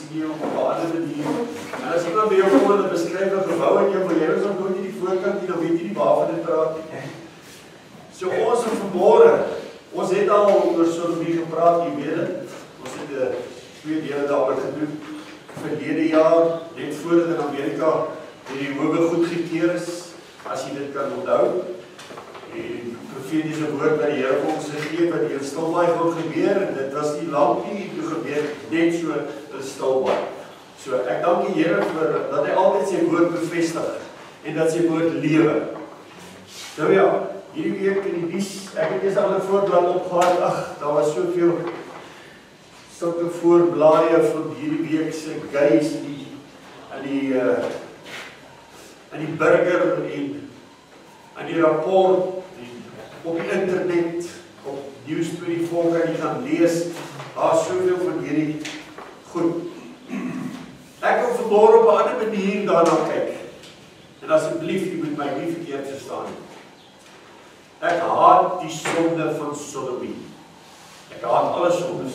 sien jy op 'n ander manier. En as iemand by jou kom en beskryf 'n gebou en jy wil jy ons nooit nie die voorkant nie, dan weet jy nie waarvan dit praat nie. So ons vanmôre, ons het al oor sodomie gepraat, jy weet dit. Ons het 2 dele daaroor gedoen. Verlede jaar, net voordat in Amerika die howe goedgekeur is, as jy dit kan onthou. Die profetiese woord wat die Here vir ons gegee het, wat hier in Stilbaai gaan gebeur, en dit was nie lank nie, toe gebeur net so in Stilbaai. So ek dank die Here vir dat hy altyd sy woord bevestig en dat sy woord lewe. Nou ja, hierdie week in die nuus, ek het eers al 'n voorblad opgehad, daar was soveel sulke voorblaaie van hierdie week se guys in die burger en in die rapport op die internet, op News24 kan jy gaan lees, daar is soveel van hierdie goed. Ek wil vanmôre op 'n ander manier daarna kyk. En asseblief, jy moet my nie verkeerd verstaan nie. Ek haat die sonde van sodomie. Ek haat alle sondes.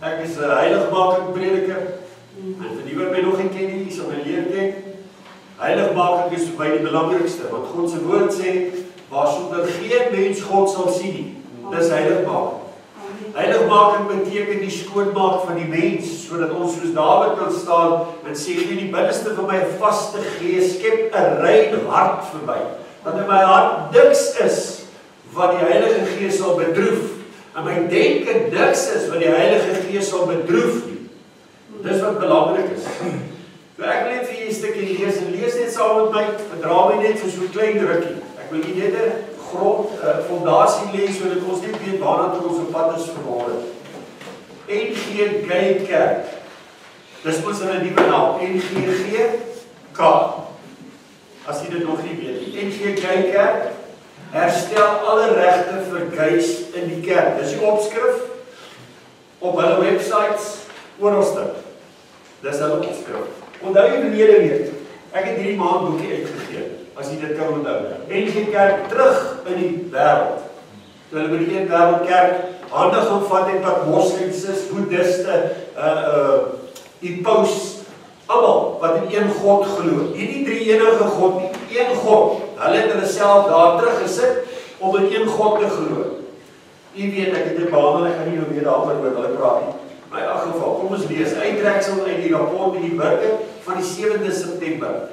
Ek is 'n heiligmaking prediker. En vir die wat my nog nie ken nie, sal my leer ken. Heiligmaking is vir my die belangrikste, want God se woord sê, waarsonder geen mens God sal sien nie. Dis heiligmaking. Heiligmaking beteken die skoonmaak van die mens, sodat ons soos Dawid kan staan en sê, gee die binneste van my 'n vaste gees, skep 'n rein hart vir my, dat in my hart niks is wat die Heilige Gees sal bedroef, en my denke niks is wat die Heilige Gees sal bedroef nie. Dis wat belangrik is. So ek wil net vir julle 'n stukkie lees, en lees net saam met my, verdra my net vir so 'n klein rukkie. Ek wil net 'n grond, fondasie lê, sodat ons net weet waarna toe ons op pad is vanmôre. NGK Kerk. Dis mos hulle nuwe naam, NGK. As jy dit nog nie weet nie. NGK Kerk herstel alle regte vir gays in die kerk. Dis die opskrif op hulle websites oralste. Dis hulle opskrif. Onthou jy verlede week, ek het hierdie maand boekie uitgegee, as jy dit kan onthou. NGK Kerk terug in die wêreld. Toe hulle by die een wêreldkerk hande gaan vat en wat moslems is, boeddiste, die paus, almal wat in een God glo. Nie drie enige God nie, een God. Hulle het hulle self daar teruggesit om in een God te glo. U weet, ek het dit behandel, ek gaan nie nou weer daaroor oor hulle praat nie. Maar in elk geval, kom ons lees uittreksel uit die rapport in die burger van die 7de September.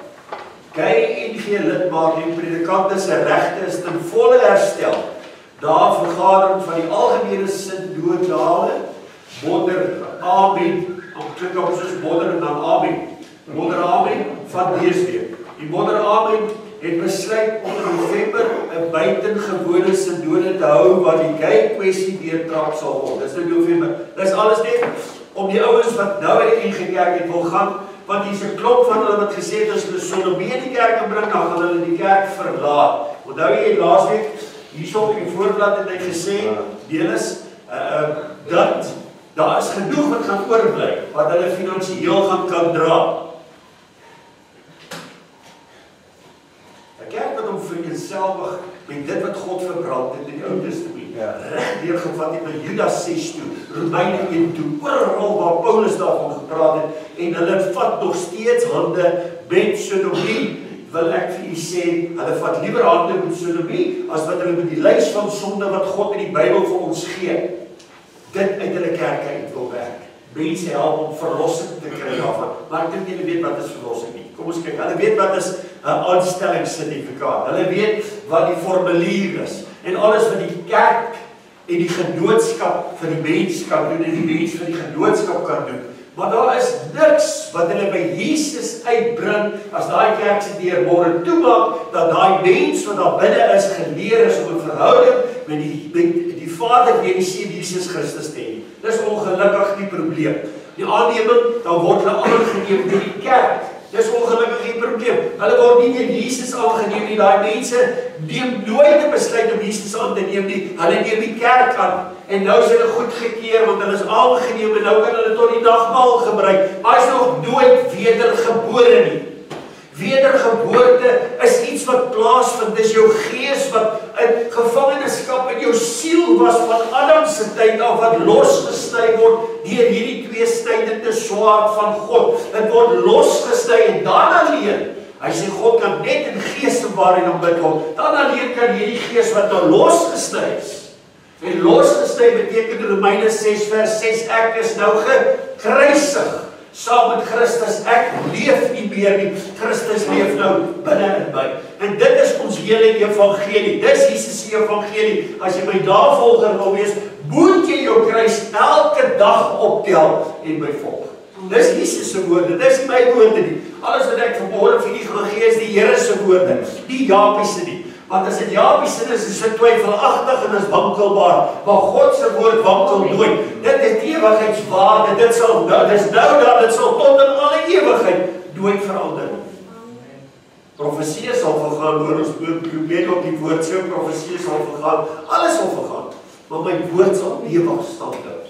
Gay NG lidmate en predikante se regte is ten volle herstel. Daar vergadering van die algemene sinodale, moderamen, klik op soos modder en dan amen. Moderamen van dese week. Die moderamen het besluit om in November 'n buitengewone sinode te hou waar die gay kwessie deurtrap sal word. Dis nou November. Dis alles net om die ouens wat nou in die NG Kerk het wil gaan, want hier's 'n klop van hulle wat gesê het as hulle sodomie in die kerk kan bring, dan gaan hulle die kerk verlaat. Onthou jy laasweek hierso op die voorblad het hy gesê, deelis dat daar is genoeg wat gaan oorbly wat hulle finansiëel gaan dra. 'n Kerk wat hom vereenselwig met dit wat God verbrand het in die Ou Testament, reg deurgevat het by Judas 6 toe, Romeine 1 toe, oral waar Paulus daarvan gepraat het, en hulle vat nog steeds hande met sodomie. Wil ek vir u sê, hulle vat liewer hande met sodomie, as wat hulle met die lys van sonde wat God in die Bybel vir ons gee, dit uit hulle kerke uit wil werk. Mense help om verlossing te kry daarvan, maar ek dink julle weet wat is verlossing nie. Kom ons kyk, hulle weet wat is 'n aanstellingssertifikaat, hulle weet wat die formulier is, en alles wat die kerk en die genootskap vir die mens kan doen, en die mens vir die genootskap kan doen. Maar daar is niks wat hulle by Jesus uitbring, as daai kerk se deur môre toemaak, dat daai mens wat daar binne is, geleer is om 'n verhouding met die Vader deur die Seun Jesus Christus te hê. Dis ongelukkig die probleem. Die aanneming, dan word hulle aangeneem deur die kerk. Dis ongelukkig die probleem. Hulle word nie deur Jesus aangeneem nie. Daai mense neem nooit 'n besluit om Jesus aan te neem nie. Hulle neem die kerk aan. En nou is hulle goedgekeur, want hulle is aangeneem en nou kan hulle tot die nagmaal gebruik. Maar is nog nooit wedergebore nie. Wedergeboorte is iets wat plaasvind. Dis jou gees wat 'n gevangenskap in jou siel was van Adam se tyd af wat losgesny word deur hierdie twee snydende swaard van God. Dit word losgesny en dan alleen. Hy sê God kan net in gees en waarheid aanbid word. Dan alleen kan hierdie gees wat nou losgesny is. En losgesny beteken Romeine 6 vers 6 ek is nou gekruisig saam met Christus. Ek leef nie meer nie. Christus leef nou binne in my. En dit is ons hele evangelie. Dis Jesus se evangelie. As jy my navolger wil wees, moet jy jou kruis elke dag optel en my volg. Dis Jesus se woorde, dis nie my woorde nie. Alles wat ek vanmôre vir u gaan gee is die Here se woorde, nie Japie se nie. Want as dit Japie se is dit twyfelagtig en is wankelbaar, maar God se woord wankel nooit. Dit is ewigheidswaarde, dit sal dis nou daar, dit sal tot in alle ewigheid nooit verander nie. Profesie sal vergaan, hoor ons probeer op die woord so, profesie sal vergaan, alles sal vergaan, maar my woord sal ewig stand hou.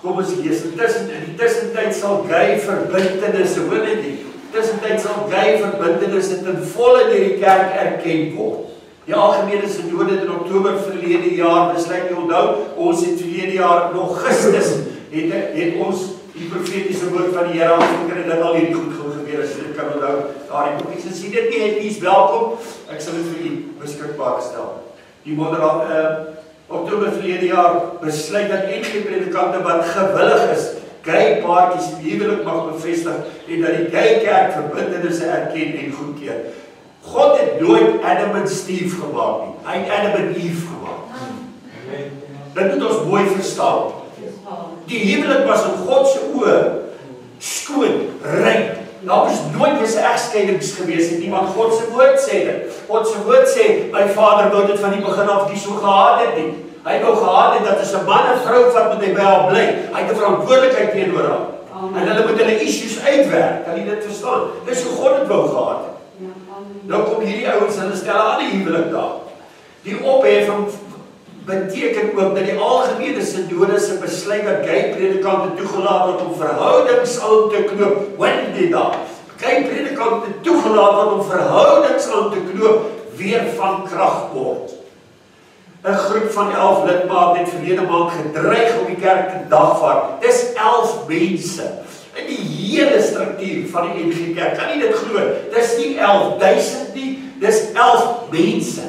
Kom ons lees, in die tussentyd sal gay verbintenisse, hoor net die, tussentyd sal gay verbintenisse ten volle deur die kerk erken word. Die algemene sinode in Oktober verlede jaar, besluit jy onthou, ons het verlede jaar nog Augustus, het ons die profetiese woord van die Here aangekondig en dit al hierdie goed gebeur, as jy dit kan onthou, daardie boekies, en sien dit nie, het nie welkom, ek sal dit vir u beskikbaar stel. Die Oktober verlede jaar besluit dat NGK predikante wat gewillig is, gay paartjies die huwelik mag bevestig en dat die gay kerk verbintenisse erken en goedkeur. God het nooit Adam en Steve gemaak nie. Hy het Adam en Eve gemaak. Dit moet ons mooi verstaan. Die huwelik was in God se oë skoon, rein. Daar was nooit eens egskeidings gewees het nie, want God se woord sê dit. God se woord sê, my vader wou dit van die begin af nie so gehad het nie. Hy wou gehad het dat as 'n man en vrou vat moet hy by haar bly. Hy het 'n verantwoordelikheid teenoor haar. En hulle moet hulle issues uitwerk. Kan jy dit verstaan? Dis hoe God dit wou gehad het. Nou kom hierdie ouens, hulle stel 'n ander huwelik daar. Die opheffing beteken ook dat die algemene sinode se besluit dat gay predikante toegelaat word om verhoudings aan te knoop, wanneer daar gay predikante toegelaat word om verhoudings aan te knoop, weer van krag word. 'n groep van 11 lidmate het verlede maand gedreig om die kerk te dagvaar. Dis 11 mense in die hele struktuur van die NG Kerk. Kan nie dit glo? Dis nie 11.000 nie, dis 11 mense.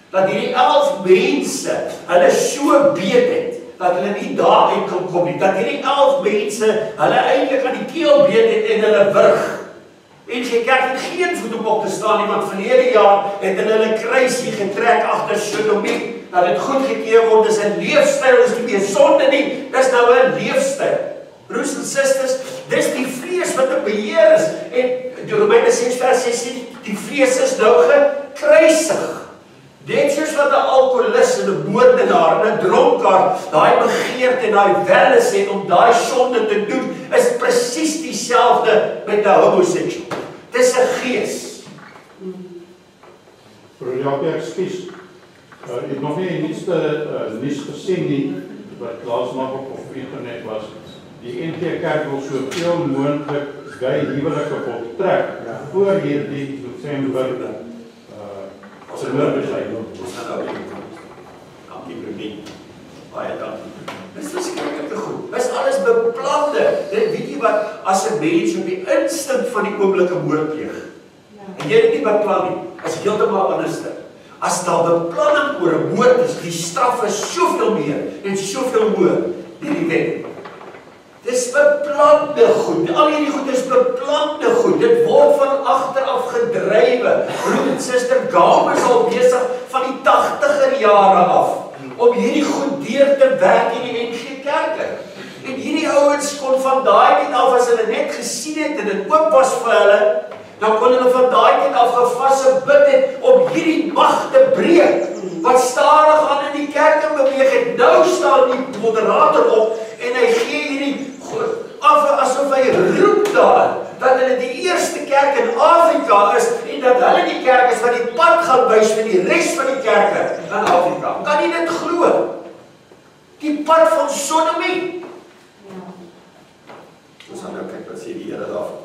Dat hierdie 11 mense hulle so beet het dat hulle nie daar uit kan kom nie. Dat hierdie 11 mense hulle eintlik aan die keel beet het en hulle wurg. NG Kerk het geen voet op te staan nie, want verlede jaar het hulle kruisie getrek agter sodomie. Dat dit goedgekeur word, dis 'n leefstyl, dis nie meer sonde nie, dis nou 'n leefstyl. Broers en susters, dis die vrees wat 'n beheer is. En die Romeine 6 vers 16, die vrees is nou gekruisig. Net soos wat 'n alkoholist en 'n moordenaar en 'n dronkaard daai begeerte en daai welles het om daai sonde te doen, is presies dieselfde met 'n homoseksueel. Dis 'n gees. Broer Jacques, ekskuus. Ek het nog nie nuus gesien nie, wat laas nog op internet was. Die NG Kerk wil soveel moontlik gay huwelike voltrek voor hierdie Desember sinodebesluit. Ons gaan nou dankie Brunie. Baie dankie. Dis verskriklik goed. Dis alles beplande. Dit weet jy wat, as 'n mens op die instink van die oomblike moord pleeg. En jy dit nie beplan nie, is heeltemal anders. As daar beplanning oor 'n moord is, die straf is soveel meer en soveel hoër deur die wet. Dis beplande goed. Al hierdie goed is beplande goed. Dit word van agter af gedrywe. Broer en suster, Gama is al besig van die 80er jare af om hierdie goed deur te werk in die NG Kerke. En hierdie ouens kon van daai tyd af, as hulle net gesien het en dit oop was vir hulle, dan kon hulle van daai tyd af gevas en bid het om hierdie mag te breek, wat stadig aan in die kerke beweeg het. Nou staan die moderator op en hy gee hierdie asof hy roep daar, dat hulle die eerste kerk in Afrika is, en dat hulle die kerk is wat die pad gaan wys vir die res van die kerke in Afrika. Kan jy dit glo? Die pad van sodomie. Ons gaan nou kyk wat sê die Here daarvan.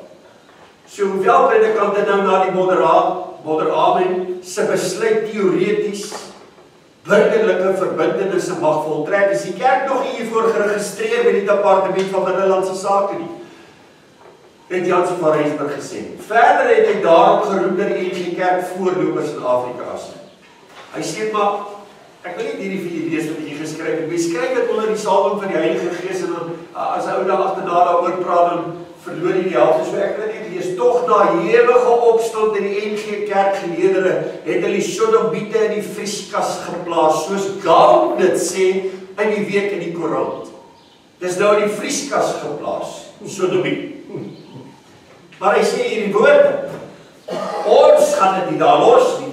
So hoewel predikante nou na die moderamen se besluit teoreties burgerlike verbintenisse mag voltrek, is die kerk nog nie hiervoor geregistreer by die departement van binnelandse sake nie. Het Janse van Rensburg gesê. Verder het hy daarop geroep dat die NGK Kerk voorlopers in Afrika is. Hy sê maar, ek wil nie hierdie vir julle lees wat hy geskryf het. Hy skryf dit onder die salwing van die Heilige Gees en dan as hy ou dag agterna daaroor praat dan verloor hy die helfte. So ek wil net lees, tog na ewige opstand in die NGK Kerk geleedere het hulle die Sodomiete in die vrieskas geplaas, soos Gaal dit sê in die week in die koerant. Dis nou in die vrieskas geplaas, Sodomiet. Maar hy sê hierdie woorde, ons gaan dit nie daar los nie.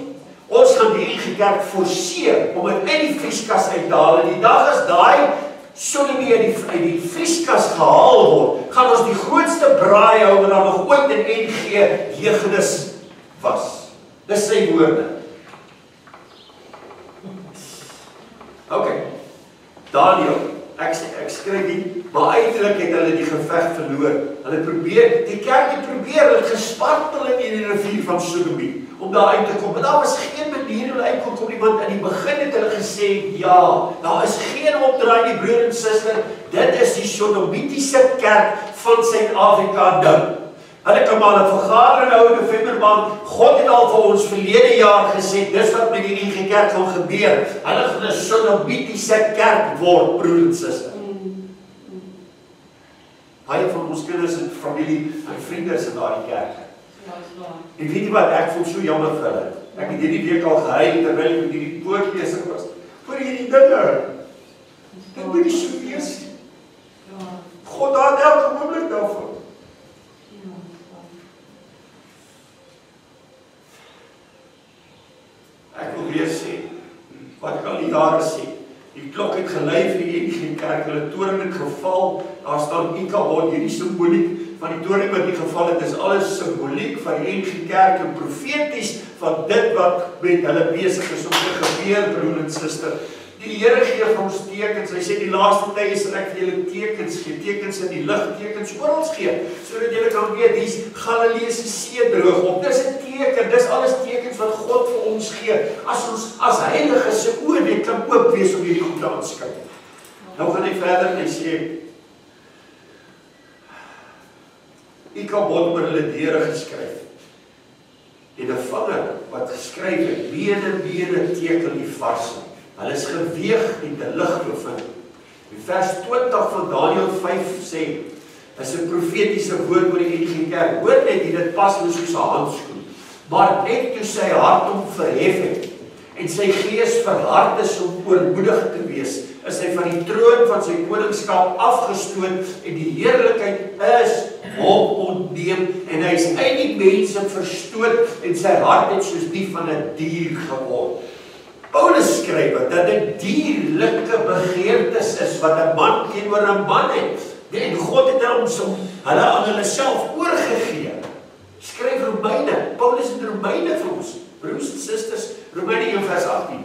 Ons gaan die NGK Kerk forceer om dit in die vrieskas uit te haal. En die dag as daai Sodomie uit die vrieskas gehaal word, gaan ons die grootste braai hou wat daar nog ooit in NG jeugnis was. Dis sy woorde. Ok, Daniel, ek skryf nie, maar uiteindelik het hulle die geveg verloor. Hulle probeer, die kerk het probeer, hulle gespartel in die rivier van Sodomie, om daar uit te kom. Maar daar was geen manier om uit te kom nie, want in die begin het hulle gesê, ja, daar is geen opdraai nie, broer en suster, dit is die Sodomitiese kerk van Suid-Afrika nou. Hulle kan maar 'n vergadering hou in November maand. God het al vir ons verlede jaar gesê, dis wat met die NG Kerk gaan gebeur. Hulle gaan 'n Sodomitiese kerk word, broer en suster. Baie van ons kinders en familie en vriende is in daardie kerk. En weet jy wat, ek voel so jammer vir hulle. Ek het hierdie week al gehuil terwyl ek met hierdie poort besig was. Vir hierdie dinge. Dit moet nie so wees nie. God daar elke oomblik daarvan. Ek wil weer sê, wat ek al die jare sê, die klok het gelei vir die NG Kerk, hulle toring het geval, daar staan Ikabod, hierdie simboliek van die toring wat nie geval het, is alles simboliek van die NG Kerk en profeties van dit wat met hulle besig is om te gebeur, broer en suster. Die Here gee vir ons tekens, hy sê die laaste tye sal ek vir julle tekens gee, tekens in die lig, tekens oral gee, sodat julle kan weet, die Galileese see droog op, dis 'n teken, dis alles tekens wat God vir ons gee, as ons as heilige se oë net kan oop wees om hierdie goed te aanskou. Nou gaan hy verder en hy sê, Ikabod oor hulle deure geskryf, en 'n vinger wat geskryf het, bene teken die varse. Hulle is geweeg en te lig bevind. In vers 20 van Daniel 5 sê, is 'n profetiese woord oor die NG Kerk. Hoor net, dit pas hulle soos 'n handskoen. Maar net toe sy hart hom verhef het, en sy gees verhard is om oormoedig te wees, is hy van die troon van sy koningskap afgestoot, en die heerlikheid is hom ontneem, en hy is uit die mense verstoot, en sy hart het soos die van 'n dier geword. Paulus skryf dat dit dierlike begeertes is wat 'n man teenoor 'n man het. En God het hulle aan hulle self oorgegee. Skryf Romeine, Paulus in Romeine vir ons, broers en susters, Romeine 1 vers 18.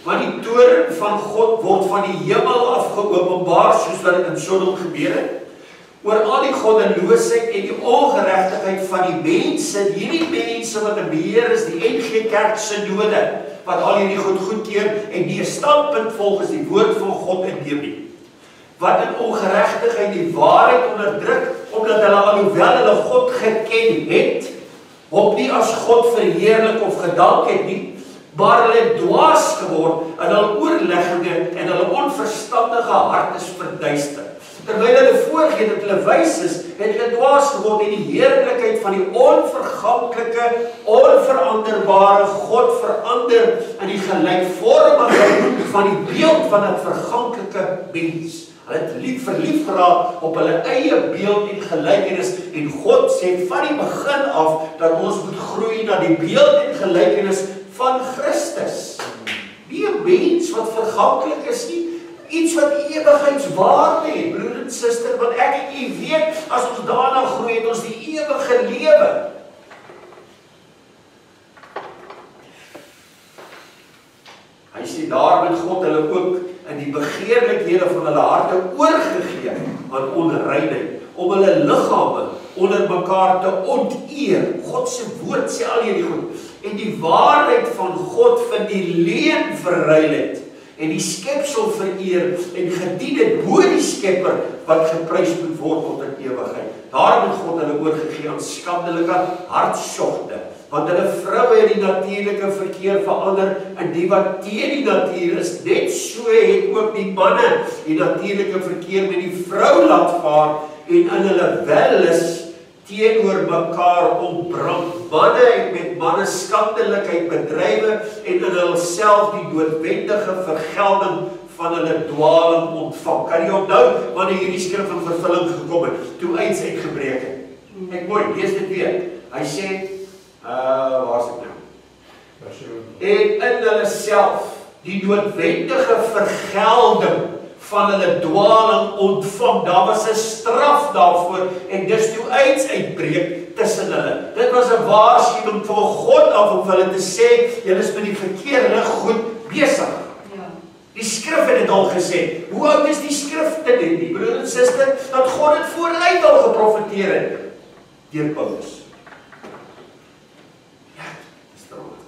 Want die toorn van God word van die hemel af geopenbaar, soos wat dit in Sodom gebeur het, oor al die goddeloosheid en die ongeregtigheid van die mense, hierdie mense wat in beheer is, die NG Kerk SINODE, wat al hierdie goed goedkeur en die standpunt volgens die woord van God inneem nie. Wat in ongeregtigheid die waarheid onderdruk, omdat hulle alhoewel hulle God geken het, hom nie as God verheerlik of gedank het nie, maar hulle het dwaas geword in hul oorlegginge en hulle onverstandige hart is verduister. Terwyl hulle voorgee dat hulle wys is, het hulle dwaas geword en die heerlikheid van die onverganklike, onveranderbare God verander in die gelykvormigheid van die beeld van 'n verganklike mens. Hulle het verlief geraak op hulle eie beeld en gelykenis, en God sê van die begin af dat ons moet groei na die beeld en gelykenis van Christus. Nie 'n mens wat verganklik is nie, iets wat ewigheidswaarde het, broer en suster, want ek en u weet, as ons daarna groei, het ons die ewige lewe. Hy sê, daar het God hulle ook in die begeerlikhede van hulle harte oorgegee aan onreinheid, om hulle liggame onder mekaar te onteer. God se woord sê al hierdie goed. en die waarheid van God vir die leuen verruil het en die skepsel vereer en gedien het bo die skepper wat geprys moet word tot in ewigheid. Daarom het God hulle oorgegee aan skandelike hartsogte, want hulle vroue het die natuurlike verkeer verander in die wat teen die natuur is. Net so het ook die manne die natuurlike verkeer met die vrou laat vaar en in hulle wellus teenoor mekaar ontbrand. Manne het met manne skandelikheid bedrywe en in hulself die noodwendige vergelding van hulle dwaling ontvang. Kan jy onthou wanneer hierdie skrif in vervulling gekom het, toe AIDS uitgebreek het? Ek mooi, lees dit weer. Hy sê, waar is dit nou? En in hulle self die noodwendige vergelding van hulle dwaling ontvang. Daar was 'n straf daarvoor en dis toe AIDS uitbreek tussen hulle. Dit was 'n waarskuwing van God af om hulle te sê, julle is met die verkeerde goed besig. Die skrif het dit al gesê. Hoe oud is die skrif dit nie? Broer en suster, dat God het vooruit al geprofeteer het deur Paulus. Ja, dis droog.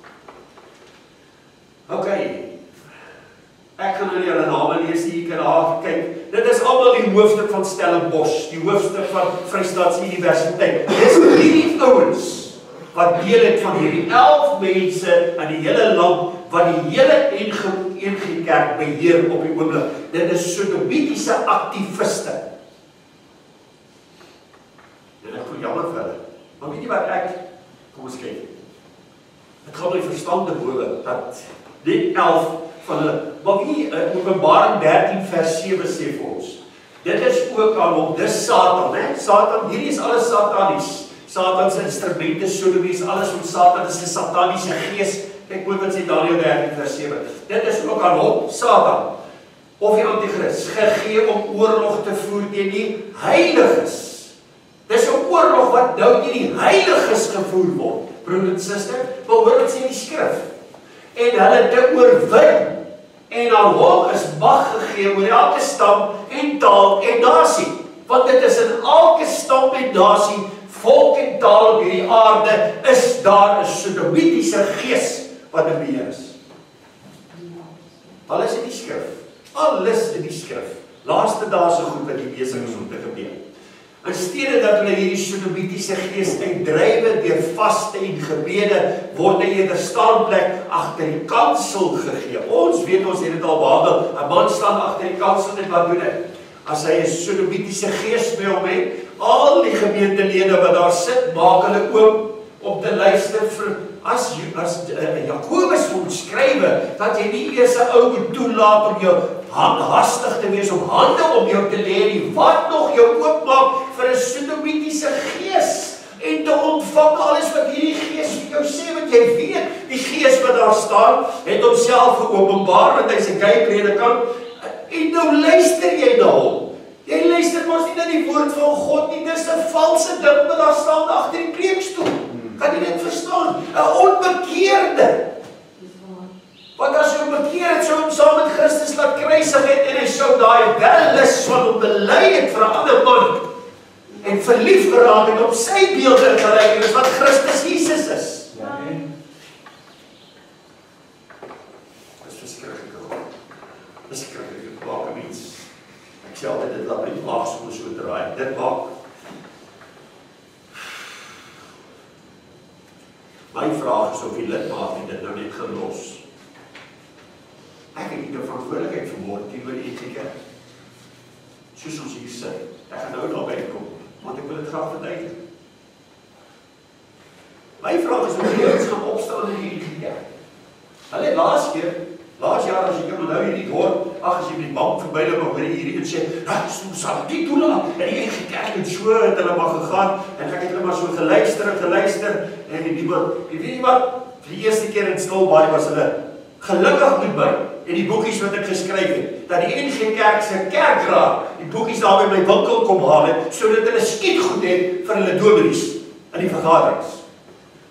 OK. Ek gaan nou nie hulle name lees nie, jy kan daar kyk. Dit is almal die hoofstuk van Stellenbosch, die hoofstuk van Vrystaatse Universiteit. Dis hierdie ouens wat deel het van hierdie 11 mense in die hele land wat die hele NGK Kerk beheer op die oomblik. Dit is sodomitiese aktiviste. En ek voel jammer vir hulle. Maar weet jy wat kom ons kyk. Dit gaan my verstand te bowe dat dit 11 van hulle, maar wie Openbaring 13 vers 7 sê vir ons. Dit is ook aan hom, dis Satan, hè? Satan, hierdie is alles satanies. Satan se instrumente, sodomie is alles van Satan, is 'n sataniese gees. Kyk mooi wat sê Daniël 13 vers 7. Dit is ook aan hom, Satan, of die Antichrist, gegee om oorlog te voer teen die heiliges. Dis 'n oorlog wat nou teen die heiliges gevoer word. Broer en suster, maar hoor wat sê die skrif. En hulle te oorwin. En aan hom is mag gegee oor elke stam en taal en nasie. Want dit is in elke stam en nasie, volk en taal op hierdie aarde, is daar 'n sodomitiese gees wat in beheer is. Alles in die skrif. Alles in die skrif. Laaste dae so goed wat die besig is om te gebeur. In steede dat hulle hierdie sodomitiese gees uitdrywe deur vaste en gebede, word hy eerder staanplek agter die kansel gegee. Ons weet, ons het dit al behandel. 'n Man staan agter die kansel en wat doen hy? As hy 'n sodomitiese gees by hom het, al die gemeentelede wat daar sit, maak hulle oop om te luister vir as Jakobus moet skrywe dat jy nie eers 'n ou moet toelaat om jou hastig te wees om hande om jou te lê nie, wat nog jou oopmaak vir 'n sodomitiese gees en te ontvang alles wat hierdie gees vir jou sê, want jy weet die gees wat daar staan het homself geopenbaar want hy's 'n gay predikant en nou luister jy na hom. Jy luister mos nie na die woord van God nie, dis 'n valse ding wat daar staan agter die preekstoel. Kan jy dit verstaan? 'n Onbekeerde. Want as jy hom bekeer het, sou hom saam met Christus laat kruisig het en hy sou daai wellus van hom bely het vir 'n ander man en verlief geraak het op sy beeld en gelykenis wat Christus Jesus is. Dis verskriklik. Dis verskriklik. Maak mens. Ek sê altyd dit laat my maag so draai. Dit maak my vraag is of die lidmate dit nou net gaan los. Ek het nie 'n verantwoordelikheid vermoor teenoor die NGK. Soos ons hier sê. Ek gaan nou daarby kom, want ek wil dit graag verduidelik. My vraag is of die ouens gaan opstaan in die NGK. Hulle laas jaar as jy kan nou hierdie hoor, as jy met die bank verbyloop en hoor hierdie en sê, "Ons sal dit toelaat." En die NGK het so het hulle maar gegaan en ek het hulle maar so geluister en niemand, weet jy wat? Vir die eerste keer in Stilbaai was hulle gelukkig met my en die boekies wat ek geskryf het, dat die NGK se KRAG die boekies daar by my winkel kom haal het, sodat hulle skietgoed het vir hulle dominees in die vergaderings.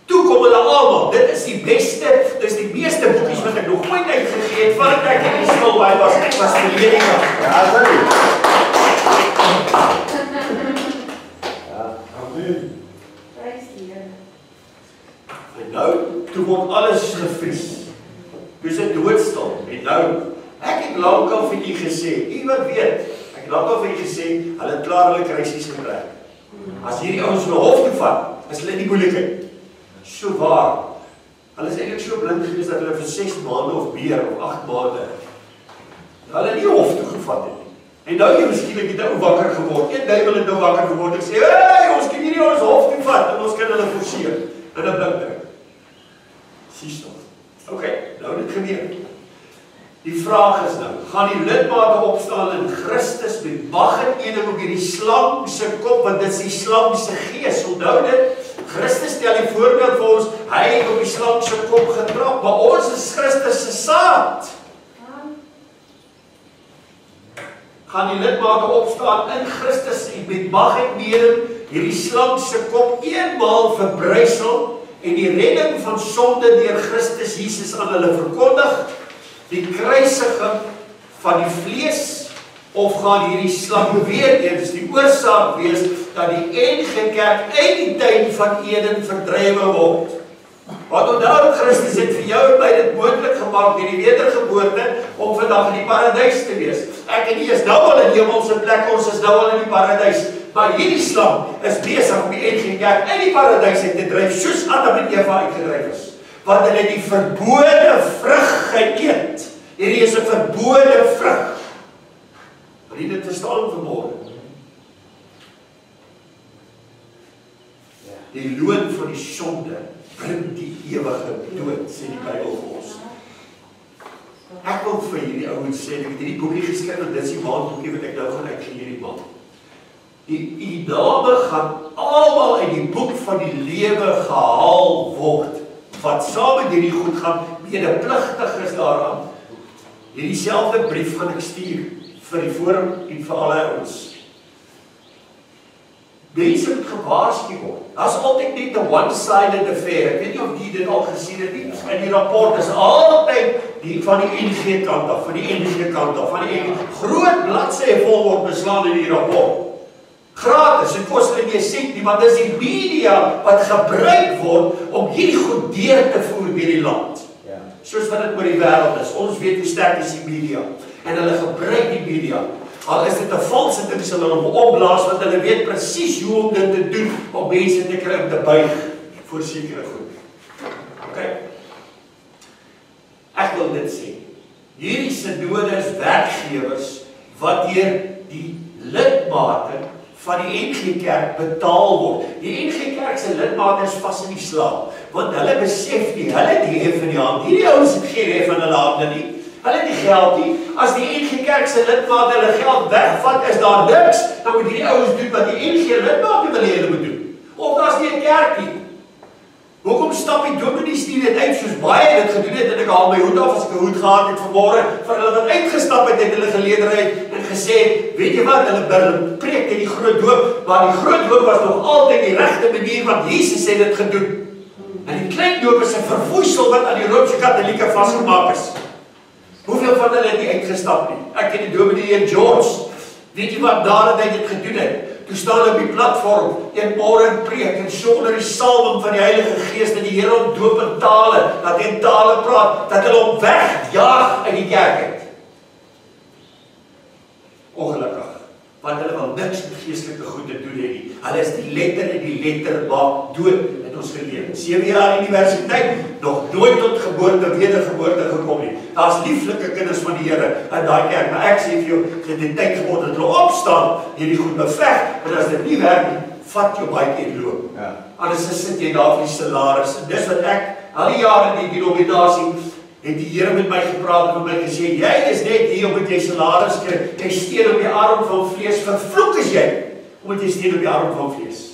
Toe kom hulle almal, dit is die beste, dis die meeste boekies wat ek nog ooit uitgegee het, vandat ek in die Stilbaai was verlede jaar. Ja, sorry. Ja, amen. En nou, toe word u gesê, u wat weet, ek het laat al vir u gesê, hulle het klaar hulle kruisies gekry. As hierdie ouens hulle hof toe vat, is hulle in die moeilikheid. So waar. Hulle is eintlik so blind gewees dat hulle vir 6 maande of meer, of 8 maande, hulle nie hof toe gevat het. En nou jy miskien het ou wakker geword. Een duiwel het nou wakker geword en sê, hey, ons kan hierdie ons hof toe vat en ons kan hulle forceer. En dan blink druk. Sies nog. Ok, nou dit gebeur. Die vraag is nou, gaan die lidmate opstaan in Christus met mag en eening op hierdie slang se kop, want dit is die slang se gees, onthou dit? Christus stel die voorbeeld vir ons, hy het op die slang se kop getrap, maar ons is Christus se saad. Gaan die lidmate opstaan in Christus en met mag en eening hierdie slang se kop eenmaal verbrysel en die redding van sonde deur Christus Jesus aan hulle verkondig, die kruisiging van die vlees, of gaan hierdie slang weer eens die oorsaak wees dat die NGK Kerk uit die tuin van Eden verdrywe word. Want onthou, Christus het vir jou en my dit moontlik gemaak deur die wedergeboorte om vandag in die paradys te wees. Ek en jy is nou al in die hemelse plek, ons is nou al in die paradys. Maar hierdie slang is besig om die NGK Kerk uit die paradys uit te dryf, soos Adam en Eva uitgedryf is. Want hulle het die verbode vrug geëet. Hierdie is 'n verbode vrug. Wil jy dit verstaan vanmôre? Die loon van die sonde bring die ewige dood, sê die Bybel vir ons. Ek wil vir hierdie ouens sê, ek het hierdie boekie geskryf, en dit is die maandboekie wat ek nou gaan uitgee hierdie maand. Die name gaan almal uit die boek van die lewe gehaal word, wat saam met hierdie goed gaan, medepligtig is daaraan. Hierdie selfde brief gaan ek stuur vir die forum en vir alle ons. Mense moet gewaarsku word. Daar's altyd net 'n one-sided affair. Ek weet nie of jy dit al gesien het nie. In die rapport is altyd die van die NG kant af, van die NG kant af, van die NG. Groot bladsye vol word beslaan in die rapport. Gratis, dit kos hulle nie 'n sent nie, want dis die media wat gebruik word om hierdie goed deur te voer deur die land. Ja. Soos wat dit oor die wêreld is. Ons weet hoe sterk is die media. En hulle gebruik die media. Al is dit 'n valse ding, sal hulle hom opblaas, want hulle weet presies hoe om dit te doen, om mense te kry om te buig voor sekere goed. Ok? Ek wil dit sê. Hierdie sinode is werkgewers wat deur die lidmate van die NG Kerk betaal word. Die NG Kerk se lidmate is vas in die slaap, want hulle besef nie, hulle het die hef in die hand. Hierdie ouens het geen hef in hulle hande nie. Hulle het die geld nie. As die NG Kerk se lidmate hulle geld wegvat, is daar niks. Dan moet hierdie ouens doen wat die NG lidmate wil hê hulle moet doen. Of daar's nie 'n kerk nie. Hoekom stap die dominees nie dit uit soos baie dit gedoen het, en ek haal my hoed af as ek 'n hoed gehad het vanmôre, vir hulle wat uitgestap het hulle geleederheid en gesê, weet jy wat, hulle preek teen die groot doop, maar die groot doop was nog altyd die regte manier wat Jesus het dit gedoen. En die klein doop is 'n verwoestel wat aan die Rooms-Katolieke vasgemaak is. Hoeveel van hulle het nie uitgestap nie? Ek ken die dominee in George. Weet jy wat daar het hy dit gedoen het? Toe staan hy op die platform, een môre en preek, en so onder die salwing van die Heilige Gees, dat die Here hom doop in tale, dat hy in tale praat, dat hulle hom wegjaag uit die kerk uit. Ongelukkig, want hulle wil niks met geestelike goed te doen hê nie. Hulle is die letter en die letter maak dood in ons geleer. 7 jaar universiteit, nog nooit tot geboorte, wedergeboorte gekom nie. Daar's lieflike kinders van die Here in daai kerk, maar ek sê vir jou, dit het tyd geword dat hulle opstaan, hierdie goed beveg, en as dit nie werk nie, vat jou baie en loop. Ja. Anders sit jy daar vir die salaris, en dis wat ek, al die jare in die denominasie, het die Here met my gepraat en met my gesê, jy is net hier omdat jy salaris kry, jy steun op die arm van vlees, vervloek is jy, omdat jy steun op die arm van vlees.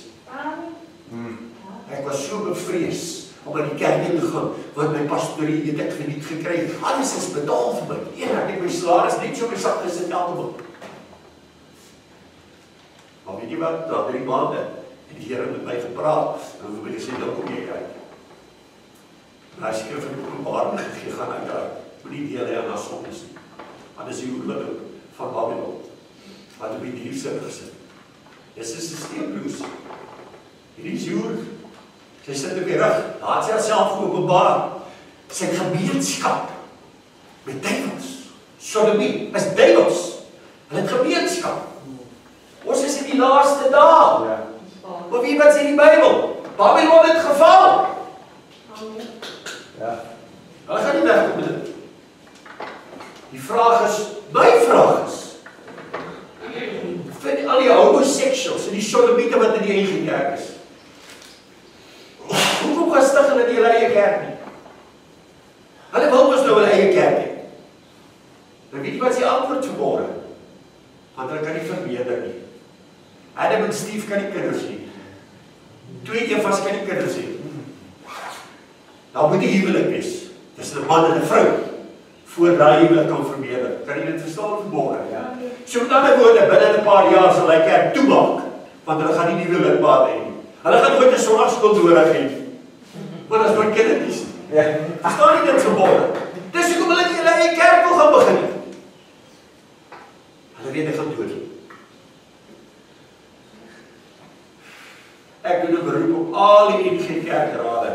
Ek was so bevrees om in die kerk in te gaan, want my pastorie het ek geniet gekry. Alles is betaal vir my. Ek het my salaris net so my sak gesit elke maand. Maar weet jy wat, na 3 maande het die Here met my gepraat, en vir my gesê, dan kom jy kyk. En hy seker van die openbaring gegee, gaan uitraak, moet nie deel hê aan haar sondes nie. Want dis die huwelik van Babylon, wat op die dier sit gesit. Dis 'n systeemloos. Hierdie joer, sy sit op die rug, daar het sy haarself geopenbaar. Sy gemeenskap met duiwels. Sodomie is duiwels. Hulle het gemeenskap. Ons is in die laaste dae. Ja. Maar wie wat sê die Bybel? Babylon het geval. Ja. Hulle gaan nie wegkom met dit. Die vraag is, my vraag is, vind al die homoseksuals en die sodomiete wat in die NGK Kerk is, hoekom gaan stig hulle in die eie kerk nie? Hulle wil ons nou hulle eie kerk hê. Nou weet jy wat is die antwoord vanmôre? Want hulle kan nie vermeerder nie. Adam en Steve kan nie kinders hê. 2 Evas kan nie kinders hê. Daar moet 'n huwelik wees. Dis 'n man en 'n vrou. Voor daai huwelik kan vermeerder. Kan jy dit verstaan vanmôre? Ja. So met ander woorde, binne 'n paar jaar sal hy kerk toemaak, want hulle gaan nie nuwe lidmate hê nie. Hulle gaan nooit 'n sonnaarskool nodig hê nie. Want as nooit kindertjies. Ja. Verstaan jy dit vanmôre? Dis hoekom hulle nie hulle eie kerk wil gaan begin nie. Hulle weet hy gaan dood. Ek doen 'n beroep op al die NGK Kerkrade.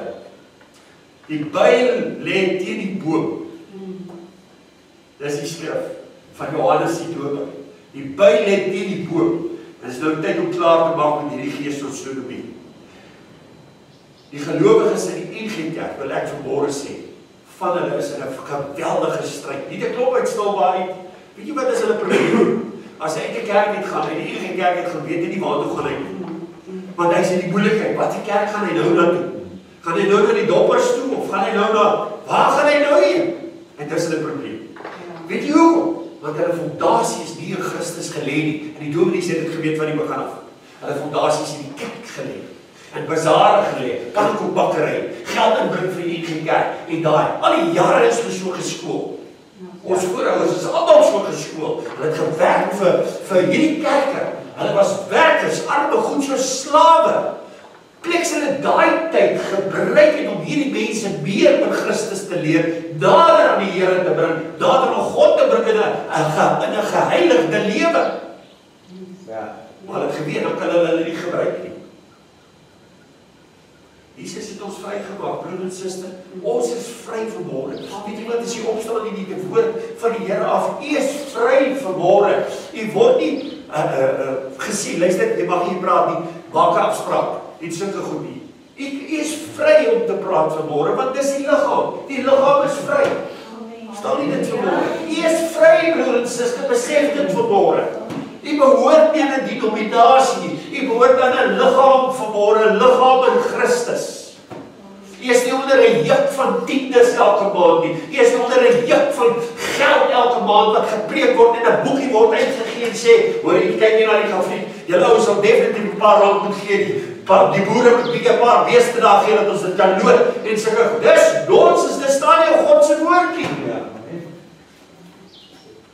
Die byl lê teen die boom. Dis die skrif van Johannes die Doper. Die byl lê teen die boom. Dit is nou tyd om klaar te maak met hierdie gees van sodomie. Die gelowiges in die NGK, wil ek vanmôre sê, van hulle is in 'n geweldige stryd. Nie te klop uitstilbaarheid. Weet jy wat is hulle probleem? As hy uit die kerk het gaan, en die NGK Kerk het geweet nie waar toe gaan hy nie. Want hy sê die moeilikheid, wat die kerk gaan hy nou na toe? Gaan hy nou na die doppers toe, of gaan hy nou na, waar gaan hy nou heen? En dis hulle probleem. Weet jy hoekom? Want hulle fondasie is nie in Christus gelê nie. En die dominees het dit geweet van die begin af. Hulle fondasie is in die kerk gelê. In bazare gelê, pannenkoekbakkery, geld inbring vir die NGK en daai. Al die jare is hulle so geskool. Ons voorouers is almal so geskool. Hulle het gewerk vir hierdie kerke. Hulle was werkers, arme goed so slawe. Pleks hulle daai tyd gebruik het om hierdie mense meer van Christus te leer, nader aan die Here te bring, nader aan God te bring in 'n geheiligde lewe. Ja, maar hulle het geweet, dan kan hulle nie gebruik nie. Jesus het ons vrygemaak, broer en suster. Ons is vry vanmôre. Weet jy wat is die opstaan in die woord van die Here af? U is vry vanmôre. U word nie gesê, luister, jy mag nie praat nie, maak 'n afspraak. Dit sulke goed nie. U is vry om te praat vanmôre, want dis die liggaam. Die liggaam is vry. Staan nie dit vanmôre? U is vry, broer en suster, besef dit vanmôre. U behoort nie aan 'n denominasie nie. U behoort aan 'n liggaam vanmôre, 'n liggaam in Christus. U is nie onder 'n juk van tiendes elke maand nie. U is nie onder 'n juk van geld elke maand wat gepreek word en 'n boekie word uitgegee en sê, hoor jy kyk hier na die gafriet. Julle ouens sal definitief 'n paar rand moet gee. Die boere moet 'n paar beeste daar gee dat ons dit kan lood en sulke. Dis nonsens, dit staan nie in God se woord nie. Ja.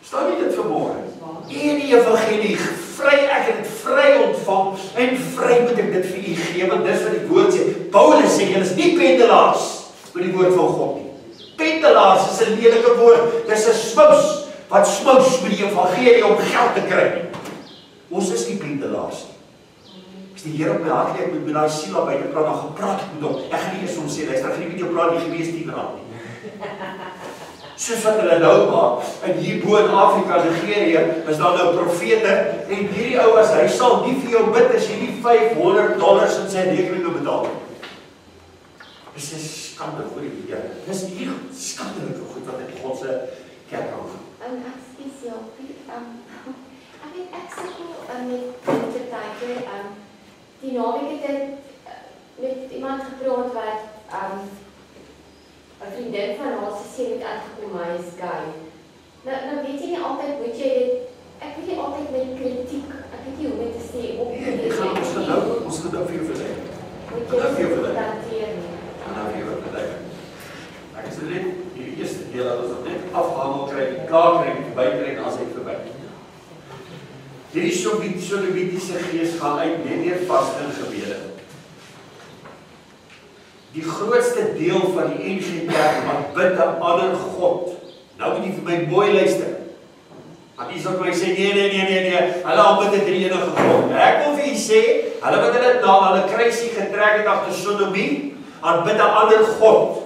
Staan nie dit vanmôre? Die evangelie, vry, ek het dit vry ontvang en vry moet ek dit vir u gee, want dis wat die woord sê. Paulus sê, julle is nie pendelaars met die woord van God nie. Pendelaars is 'n lelike woord, dis 'n smous, wat smous met die evangelie om geld te kry. Ons is nie pendelaars nie. As die Here op my hart lê, ek moet met daai siel op buite praat, dan gepraat ek met hom. Ek gaan nie eers hom sê, luister, ek gaan nie met jou praat, die gewees nie raak nie. Soos wat hulle nou maak, en hier bo in Afrika, Nigerië, is daar nou profete, en hierdie ou as hy sal nie vir jou bid as jy nie $500 in sy rekeninge betaal. Dis 'n skande voor die Here. Dis nie skandelike goed wat in God se kerk aangaan. Ekskuus, ja, ek sukkel met die tyd, die naweek het met iemand gepraat wat 'n vriendin van haar se sê met uitgekom, hy is gay. Nou weet jy nie altyd moet jy dit, ek weet nie altyd met kritiek, ek weet nie hoe om dit te sê op die ons gaan nou vir jou verlei. Moet jy dit hanteer nie. Ek is net die eerste deel dat ons dit net afhandel kry, die klaar kry, verby kry en as hy verby. Hierdie sodomitiese gees gaan uit net deur vaste en gebede. Die grootste deel van die NGK wat bid 'n ander God. Nou moet jy vir my mooi luister. Want jy sal my sê nee, hulle aanbid 'n drie-enige God. Ek wil vir julle sê, hulle wat hulle kruisie getrek het agter sodomie, aanbid 'n ander God.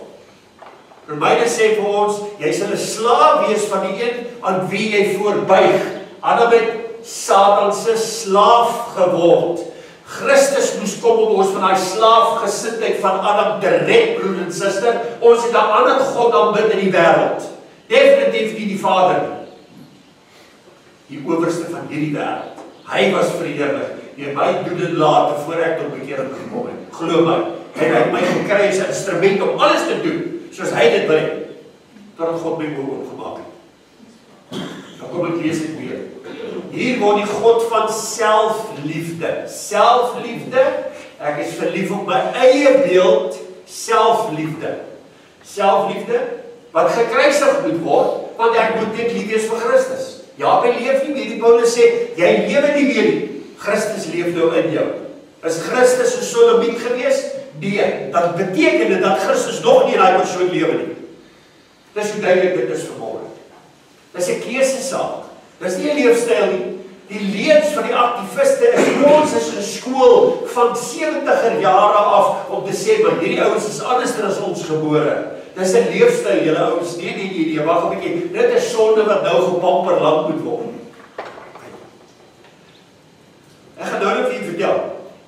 Romeine sê vir ons, jy sal 'n slaaf wees van die een aan wie jy voorbuig. Adam het Satan se slaaf geword. Christus moes kom om ons van daai slaafgesindheid van Adam te red, broer en suster. Ons het 'n ander God aanbid in die wêreld. Definitief nie die Vader nie. Die owerste van hierdie wêreld. Hy was verheerlik deur my doen en late voor ek tot bekering gekom het. Glo my. En hy het my gekry as 'n instrument om alles te doen soos hy dit wil hê. Totdat God my oë oopgemaak het. Dan kom ek lees dit weer. Hier word die God van selfliefde. Selfliefde, ek is verlief op my eie beeld, selfliefde. Selfliefde, wat gekruisig moet word, want ek moet net lief wees vir Christus. Ja, ek leef nie meer, die Paulus sê, jy lewe nie meer nie. Christus leef nou in jou. Is Christus 'n sodomiet gewees? Nee, dat beteken dit dat Christus nog nie in daai persoon lewe nie. Dis hoe duidelik dit is vanmôre. Dis 'n keusesaak. Dis nie 'n leefstyl nie. Die leuns van die aktiviste is ons is geskool van 70er jare af om te sê, maar hierdie ouens is anders as ons gebore. Dis 'n leefstyl, julle ouens. Nee, wag 'n bietjie. Dit is sonde wat nou gepamper land moet word. Ek gaan nou net vir julle vertel,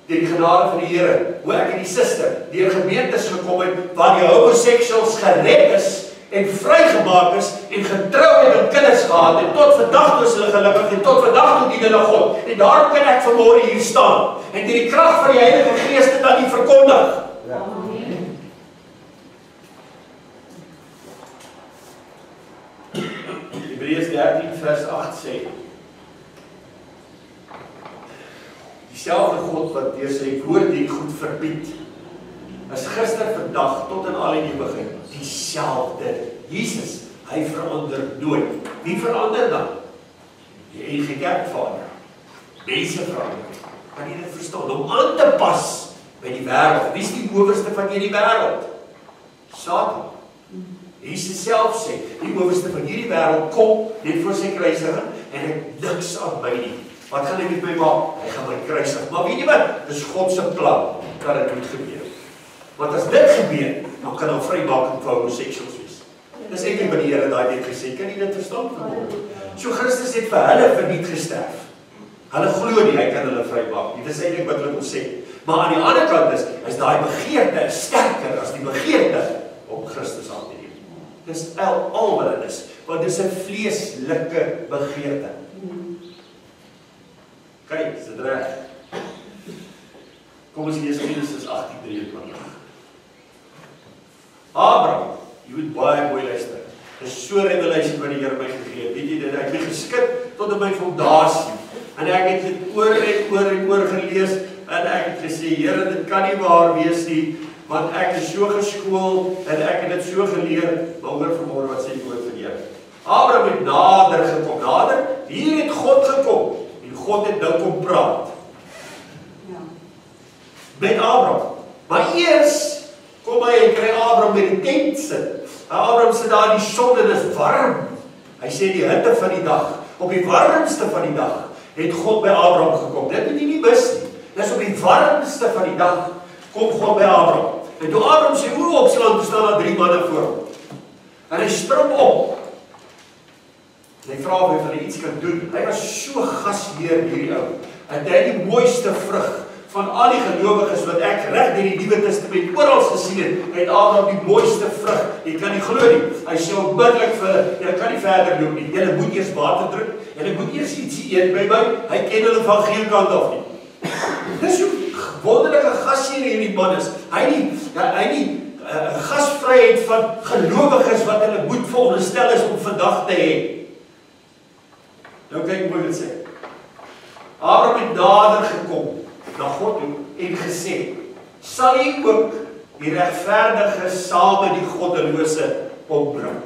deur die genade van die Here, hoe ek en die suster deur gemeentes gekom het waar die homoseksuals gered is en vrygemaak is en getrou het en kinders gehad en tot vandag toe is hulle gelukkig en tot vandag toe dien hulle God. En daarom kan ek vanmôre hier staan en deur die krag van die Heilige Gees dit aan u verkondig. Amen. Hebreërs 13 vers 8 sê: Dieselfde God wat deur sy woord die goed verbied, is gister, vandag, tot in alle ewigheid dieselfde. Jesus, hy verander nooit. Wie verander dan? Die NGK Vader. Mense verander. Kan jy dit verstaan? Om aan te pas by die wêreld. Wie is die owerste van hierdie wêreld? Satan. Jesus self sê, die owerste van hierdie wêreld kom net voor sy kruisiging en hy niks aan my nie. Wat gaan hy met my maak? Hy gaan my kruisig. Maar weet jy wat? Dis God se plan dat dit moet gebeur. Want as dit gebeur, dan kan daar vrymaking vir homoseksuals wees. Dis eintlik wat die Here daai tyd gesê. Kan jy dit verstaan? So Christus het vir hulle verniet gesterf. Hulle glo nie hy kan hulle vrymaak nie. Dis eintlik wat hulle wil sê. Maar aan die ander kant is daai begeerte sterker as die begeerte om Christus aan te neem. Dis al wat dit is. Want dis 'n vleeslike begeerte. Kyk, is dit reg? Kom ons lees Genesis 18:23. Abraham, jy moet baie mooi luister. Dis so revelation wat die Here my gegee het. Weet jy dit? Ek het my geskit tot op my fondasie. En ek het dit oor en oor gelees en ek het gesê, Here, dit kan nie waar wees nie, want ek is so geskool en ek het dit so geleer. Maar hoor vanmôre wat sê die woord van die Here. Abraham het nader gekom. Nader, hier het God gekom. En God het nou kom praat. Met Abraham. Maar eers kom hy en kry Abraham by die tent sit. Abraham sit daar in die son en is warm. Hy sê die hitte van die dag, op die warmste van die dag, het God by Abraham gekom. Dit moet jy nie mis nie. Dis op die warmste van die dag, kom God by Abraham. En toe Abraham sy oë opslaan, staan daar 3 manne voor hom. En hy spring op. En hy vra of hy vir hulle iets kan doen. Hy was so gasheer hierdie ou. En hy het die mooiste vrug van al die gelowiges wat ek reg deur die Nuwe Testament oral gesien het Abraham die mooiste vrug. Jy kan nie glo nie. Hy sê onmiddellik vir hulle, jy kan nie verder loop nie. Julle moet eers water drink. Julle moet eers ietsie eet by my. Hy ken hulle van geen kant af nie. Dis so wonderlike gasheer hierdie man is. Hy nie gasvryheid van gelowiges wat hulle moet veronderstel is om vandag te hê. Nou kyk hoe dit sê. Abraham het nader gekom na God toe en gesê, sal jy ook die regverdige saam met die goddelose opbring.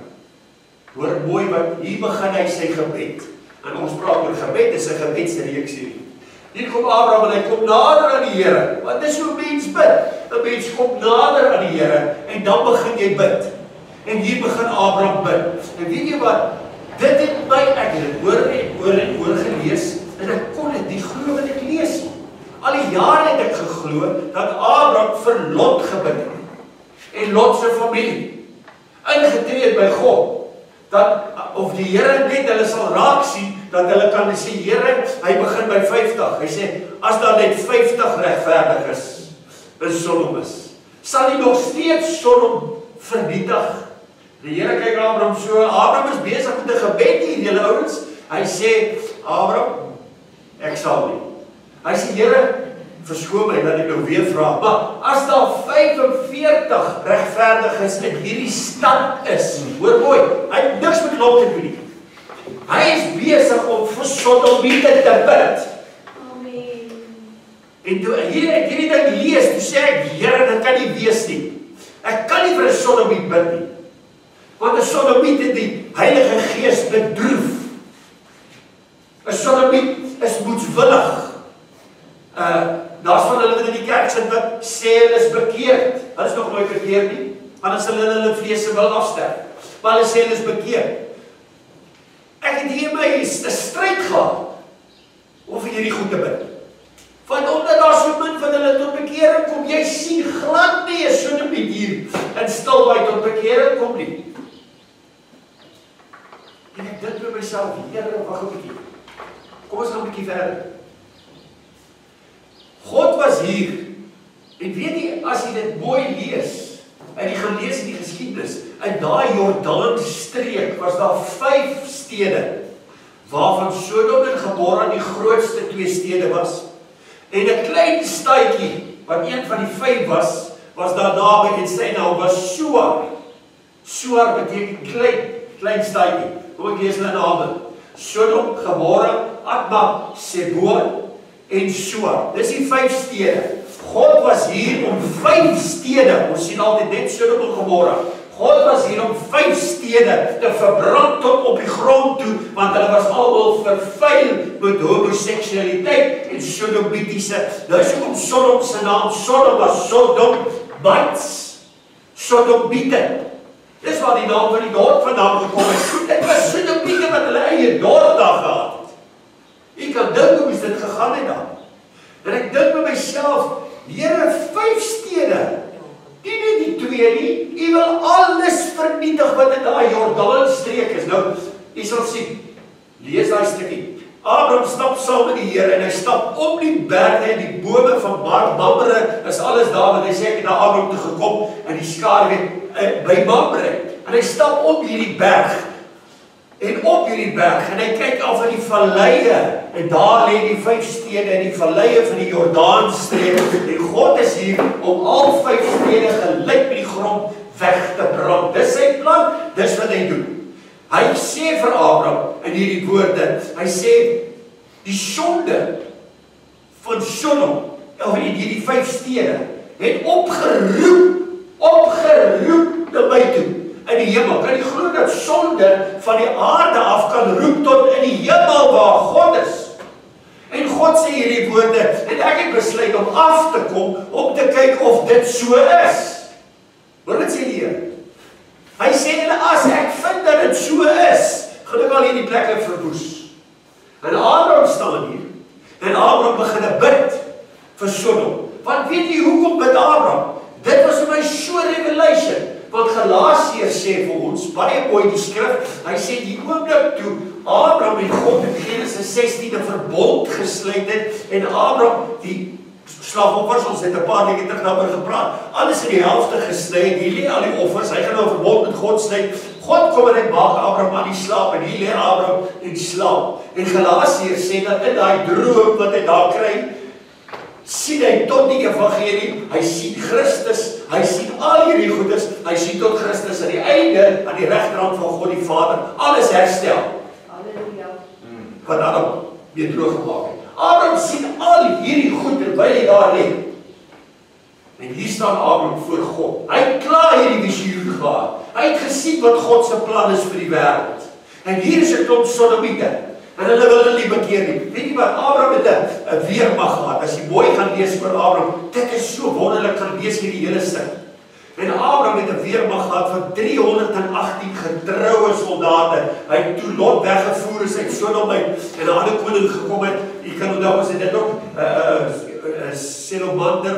Hoor mooi wat, hier begin hy sy gebed. En ons praat oor gebed, is 'n gebedsreeks hier. Hier kom Abraham en hy kom nader aan die Here. Wat is hoe mens bid? 'n Mens kom nader aan die Here en dan begin jy bid. En hier begin Abraham bid. En weet jy wat? Dit het my, ek het dit oor gelees en ek kon dit nie glo wat ek lees nie. Al die jare het ek geglo dat Abraham vir Lot gebid het. En Lot se familie. ingetree het by God, dat, of die Here net hulle sal raak sien, dat hulle kan sê, Here, hy begin by 50. Hy sê, as daar net 50 regverdig is, in Sodom is, sal hy nog steeds Sodom vernietig. Die Here kyk Abraham so, Abraham is besig met 'n gebed hier, julle ouens. Hy sê, Abraham, ek sal nie. Hy sê, Here, verskoon my dat ek nou weer vra, maar as daar 45 regverdiges in hierdie stad is, hoor mooi, hy het niks met lot te doen nie. Hy is besig om vir Sodomiete te bid. Amen. En toe hier ek hierdie ding lees, toe sê ek, Here, dit kan nie wees nie. Ek kan nie vir 'n Sodomiet bid nie. Want 'n Sodomiet het die Heilige Gees bedroef. 'n Sodomiet is moedswillig. Daar's van hulle wat in die kerk sit wat sê hulle is bekeerd. Hulle is nog nooit bekeerd nie. Anders sal hulle vlees wil afsterf. Maar hulle sê hulle is bekeerd. Ek het hier my 'n stryd gehad om vir hierdie goed te bid. Want omdat daar so min van hulle tot bekering kom, jy sien glad nie 'n Sodomiet hier in Stilbaai tot bekering kom nie. En ek dink by myself, Here, wag 'n bietjie. Kom ons gaan 'n bietjie verder. God was hier. En weet jy, as jy dit mooi lees, en jy gaan lees in die geskiedenis, in daai Jordaanstreek was daar 5 stede, waarvan Sodom en Gomorra die grootste 2 stede was. En 'n klein stadjie, wat een van die 5 was daar naby en sy naam was Soar. Soar beteken klein stadjie. Kom ek lees hulle name. Sodom, Gomorra, Adma, Seboa en Soar. Dis die 5 stede. God was hier om 5 stede, ons sien altyd net Sodom en Gomorra. God was hier om 5 stede te verbrand tot op die grond toe, want hulle was almal vervuil met homoseksualiteit en sodomitiese. Dis hoekom Sodom se naam Sodom was, Sodomites, Sodomite. Dis waar die naam van die dorp vandaan gekom het. Dit was Sodomite wat hulle eie dorp daar gehad het. Ek kan dink hoe is dit gegaan het dan. En ek dink by myself, Here, 5 stede, nie net die 2 nie, U wil alles vernietig wat in daai Jordaanstreek is. Nou, U sal sien, lees daai stukkie. Abraham stap saam met die Here en hy stap om die berge en die bome van Mamre, is alles daar, want hy sê ek het na Abraham toe gekom en die skaduwee by Mamre. En hy stap op hierdie berg en op hierdie berg en hy kyk af in die valleie en daar lê die 5 stede in die valleie van die Jordaanstreek en God is hier om al 5 stede gelyk met die grond weg te brand. Dis sy plan, dis wat hy doen. Hy sê vir Abraham in hierdie woorde, hy sê die sonde van Sodom of in hierdie 5 stede het opgeroep na my toe in die hemel. Kan jy glo dat sonde van die aarde af kan roep tot in die hemel waar God is? En God sê hierdie woorde, en ek het besluit om af te kom, om te kyk of dit so is. Hoor wat sê die Here? Hy sê, en as ek vind dat dit so is, gaan ek al hierdie plekke verwoes. En Abraham staan hier, en Abraham begin bid vir Sodom. Want weet jy hoekom bid Abraham? Dit was vir my so revelation. Want Galasiërs sê vir ons, baie mooi die skrif, hy sê die oomblik toe Abraham en God in Genesis 16 'n verbond gesluit het, en Abraham die slagoffers, ons het 'n paar dinge terug daaroor gepraat, alles in die helfte gesny, hier lê al die offers, hy gaan nou 'n verbond met God sluit, God kom en hy maak Abraham aan die slaap, en hier lê Abraham in slaap. En Galasiërs sê dat in daai droom wat hy daar kry, sien hy tot die evangelie, hy sien Christus, hy sien al hierdie goedes, hy sien tot Christus aan die einde, aan die regterhand van God die Vader, alles herstel. Halleluja. Wat Adam weer droog gemaak het. Abraham sien al hierdie goed terwyl hy daar lê. En hier staan Abraham voor God. Hy het klaar hierdie visioen gehad. Hy het gesien wat God se plan is vir die wêreld. En hier is 'n klomp Sodomiete. En hulle wil hulle nie bekeer nie. Weet jy wat? Abraham het 'n weermag gehad. As jy mooi gaan lees oor Abraham, dit is so wonderlik gaan lees hierdie hele stuk. En Abraham het 'n weermag gehad van 318 getroue soldate. Hy het toe Lot weggevoer is uit Sodom uit en 'n ander koning gekom het. Jy kan onthou as dit ook Selomander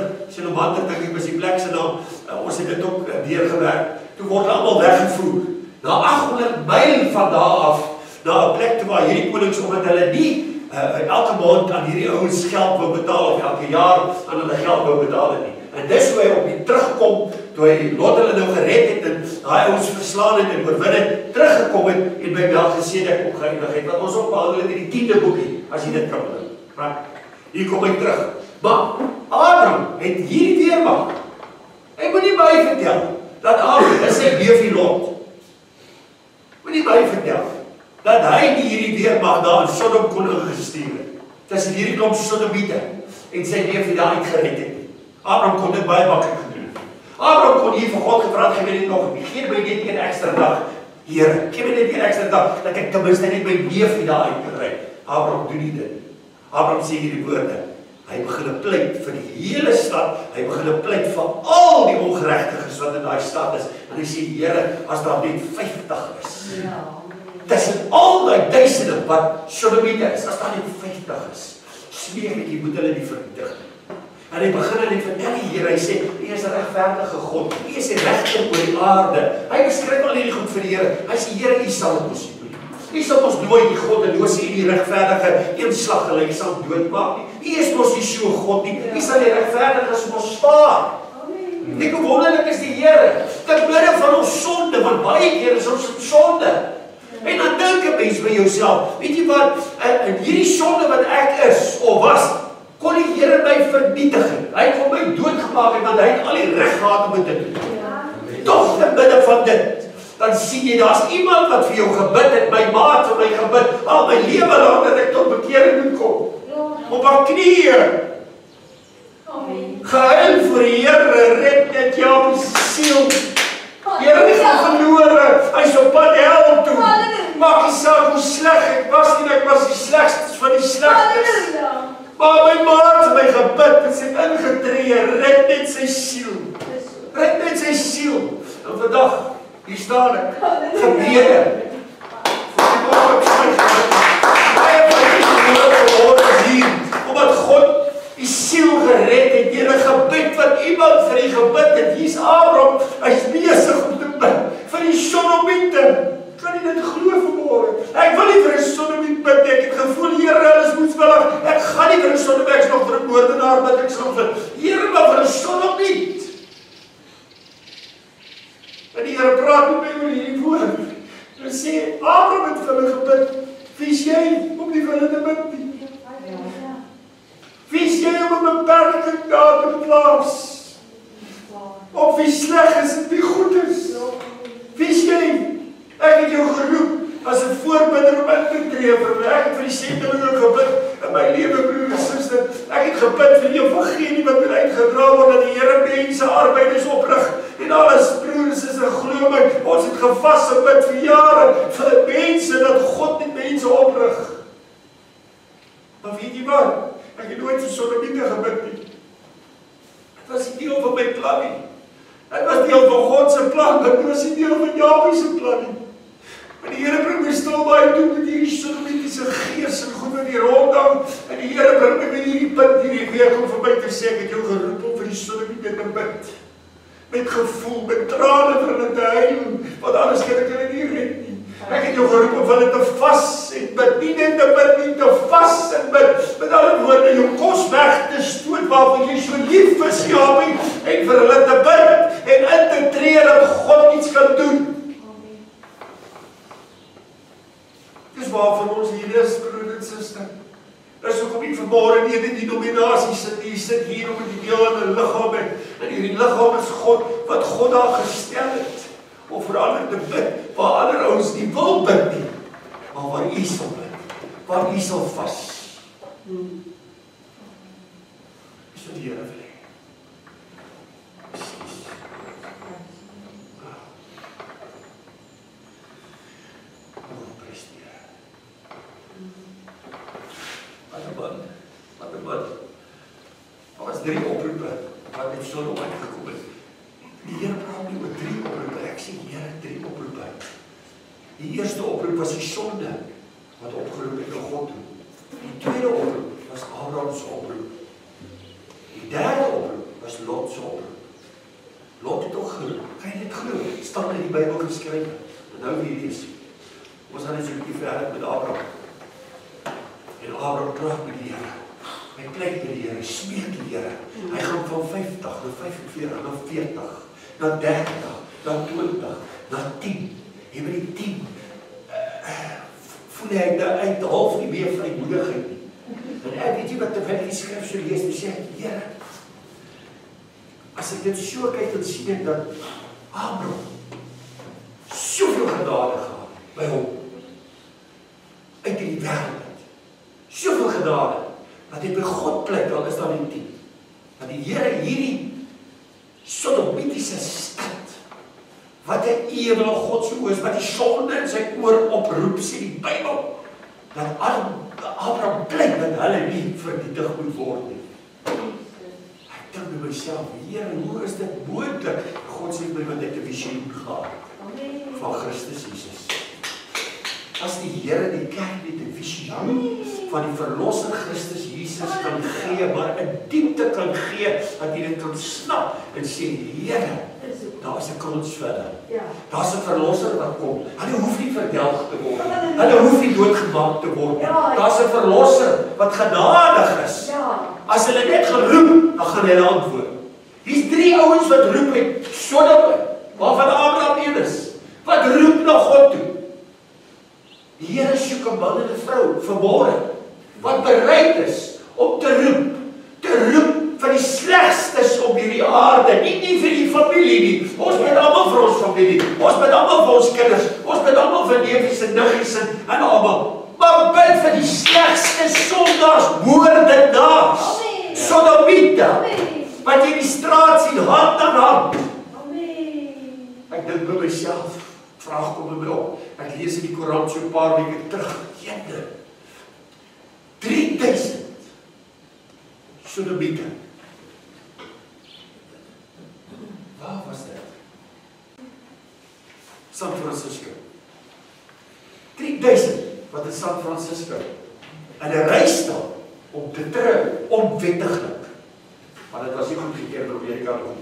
dink ek was die plek se naam. Ons het dit ook deurgewerk. toe word almal weggevoer. Na 800 myl van daar af, na 'n plek toe waar hierdie konings, omdat hulle nie elke maand aan hierdie ouens geld wou betaal, of elke jaar aan hulle geld wou betaal het nie. En dis hoe hy op die terugkom, toe hy lot hulle nou gered het, en daai ouens verslaan het, en oorwin het, teruggekom het, en by Melchizedek opgeëindig het, wat ons ook behandel het in die 10de boekie, as jy dit kan doen. Hier kom hy terug. Maar Abraham het hierdie weermag. Hy moet nie baie vertel, dat Abraham is sy neefie Lot. Moet nie baie vertel, dat hy nie hierdie weermag daar in Sodom kon ingestuur het, tussen hierdie klomp Sodomiete, en sy neefie daar uitgered het. Abraham kon dit baie maklik gedoen. Abraham kon hier vir God gevra, gee my net nog, gee my net een ekstra dag, Here, gee my net een ekstra dag, dat ek ten minste net my neefie daar uitgered. Abraham doen nie dit. Abraham sê hierdie woorde, hy begin pleit vir die hele stad, hy begin pleit vir al die ongeregtiges wat in daai stad is, en hy sê, Here, as daar net 50 is, tussen al die duisende wat Sodomiete is, as daar net 50 is, smeek ek, jy moet hulle nie vernietig. En hy begin en hy vertel die Here, hy sê, hy is 'n regverdige God, hy is die regter oor die aarde. Hy beskryf al hierdie goed vir die Here. Hy sê, Here, u sal dit mos nie doen. U sal ons nooit die goddelose en die regverdige eenslag gelyk sal doodmaak nie. U is mos nie so God nie. U sal die regverdiges mos spaar. Ek hoe wonderlik is die Here, te midde van ons sonde, want baie keer is ons in sonde. En dan dink 'n mens by jouself, weet jy wat, in hierdie sonde wat ek is, of was, kon die Here my vernietig het. Hy kon my doodgemaak het, want hy het al die reg gehad om dit te doen. Tog te midde van dit, dan sien jy, daar's iemand wat vir jou gebid het, my maat vir my gebid, al my lewe lang dat ek tot bekering moet kom. Op haar knieë. Gehuil voor die Here, red net jou siel. Here, ek gaan verlore, hy is op pad hel toe. Maak nie saak hoe sleg ek was nie, ek was die slegstes van die slegstes. Maar my maat het my gebid, en sy ingetree, red net sy siel. Red net sy siel. En vandag, hier staan ek, gebede. Voor die morgen op sy gebed. Baie van die woorde gehoor is hier, omdat God die siel gered het, deur 'n gebed wat iemand vir die gebid het. Hier's Abraham, hy's besig om te bid vir die Sodomiete. Kan jy dit glo vanmôre? Ek wil nie vir 'n Sodomiet bid, ek het gevoel, Here, hulle is moedswillig. Ek gaan nie vir 'n Sodomiet, ek is nog vir 'n moordenaar bid, ek sal vir Here, maar vir 'n Sodomiet. En die Here praat met my oor hierdie woord. Hy sê, Abraham het vir hulle gebid, wie's jy om nie vir hulle te bid nie? Wie's jy om 'n beperking daar te plaas? Op wie sleg is en wie goed is? Wie's jy? Ek het jou geroep as 'n voorbidder om in te tree vir my. Ek het vir die sendelinge gebid in my lewe, broer en suster. Ek het gebid vir die evangelie wat moet uitgedra word, dat die Here mense arbeiders oprig en alles, broer en suster, glo my. Ons het gevas en bid vir jare vir mense, dat God net mense oprig. Maar weet jy wat? Ek het nooit vir Sodomiete gebid nie. Dit was nie deel van my plan nie. Dit was deel van God se plan, dit was nie deel van Jakob se plan nie. En die Here bring my stil baie toe met hierdie Sodomitiese gees en goed wat die rondhang. En die Here bring my by hierdie punt hierdie week om vir my te sê, ek het jou geroep om vir die Sodomiete te bid. Met gevoel, met trane vir hulle te huil, want anders kan ek hulle nie red nie. Ek het jou geroep om hulle te vas en bid, nie net te bid nie, te vas en bid. Met alle woorde, jou kos weg te stoot waarvan jy so lief is, Jakob, en vir hulle te bid en in te tree dat God iets kan doen. Dis waarvan ons hier is, broer en suster. Dis hoekom ek vanmôre nie in die nominasie sit nie, sit hier om die deel in 'n liggaam en hierdie liggaam is God, wat God daar gestel het, om vir ander te bid, waar ander ouens nie wil bid nie, maar waar u sal bid, waar u sal vas. Dis wat die Here wil hê. Wat was 3 oproepe wat met Sodom uitgekom het. Die Here praat nie oor 3 oproepe, ek sê Here 3 oproepe. Die eerste oproep was die sonde wat opgeroep het na God toe. Die tweede oproep was Abraham se oproep. Die derde oproep was Lot se oproep. Lot het ook geroep, kan jy dit glo? staan in die Bybel geskryf. En nou weet jy, ons gaan net so 'n bietjie verder met Abraham. En Abraham praat met die Here. Hy pleit met die Here, smeek die Here. Hy gaan van 50 na 45 na 40 na 30 na 20 na 10. En by die 10 voel hy uit half nie meer vrymoedigheid nie. En weet jy wat terwyl die skrif so lees, dan sê ek, Here, as ek dit so kyk en sien ek dat Abraham soveel genade gehad by hom uit die wêreld. Soveel genade dat hy by God pleit, al is daar nie 10. Dat die Here hierdie Sodomitiese stad, wat 'n ewige God so is, wat die sonde in sy oor oproep, sê die Bybel, dat Abraham pleit dat hulle nie vernietig moet word nie. Ek dink by myself, Here, hoe is dit moontlik? God sê my wat ek 'n visioen gehad van Christus Jesus. As die Here die kerk met 'n visioen van die verlosser Christus Jesus kan gee, maar 'n diepte kan gee, dat jy dit kan snap en sê, Here, daar is 'n kans vir hulle. Daar is 'n verlosser wat kom. Hulle hoef nie verdelg te word. Hulle hoef nie doodgemaak te word. Daar is 'n verlosser wat genadig is. As hulle net geroep, dan gaan hulle antwoord. Hier's 3 ouens wat roep uit Sodom, waarvan Abraham een is. Wat roep na God toe. Die Here soek 'n man en 'n vrou vanmôre wat bereid is om te roep vir die slegstes op hierdie aarde, nie vir die familie nie. Ons bid almal vir ons familie, ons bid almal vir ons kinders, ons bid almal vir neefies en niggies en almal. Maar bid vir die slegstes sondaars, moordenaars, sodomiete, wat jy in die straat sien, hand aan hand. Ek dink by myself, vraag kom by my op. Ek lees in die Koran so 'n paar weke terug. Jende. 3000 Sodomiete. Waar was dit? San Francisco. 3000 wat in San Francisco. En 'n reis daar om te trou, onwettiglik. Maar dit was nie goed gekeer in Amerika nie.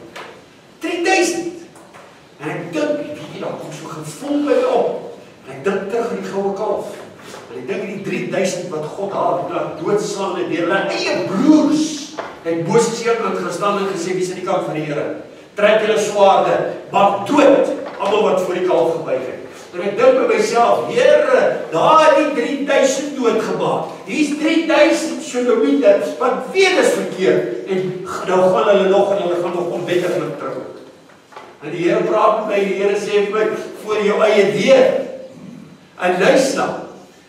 3000. En ek dink, weet jy, daar kom so gevoel by my op. En ek dink terug aan die goue kalf. En ek dink aan die 3000 wat God haar doodslaan het deur hulle eie broers. Het Moses eenkant gestaan en gesê, wie is aan die kant van die Here? Trek julle swaarde, maak dood almal wat voor die kalf gebuig het. En ek dink by myself, Here, daar het die 3000 doodgemaak. Hier's 3000 Sodomiete wat weet is verkeerd. En nou gaan hulle nog en hulle gaan nog onwettiglik terug. En die Here praat met my, die Here sê vir my, voor jou eie deur. In Nuisland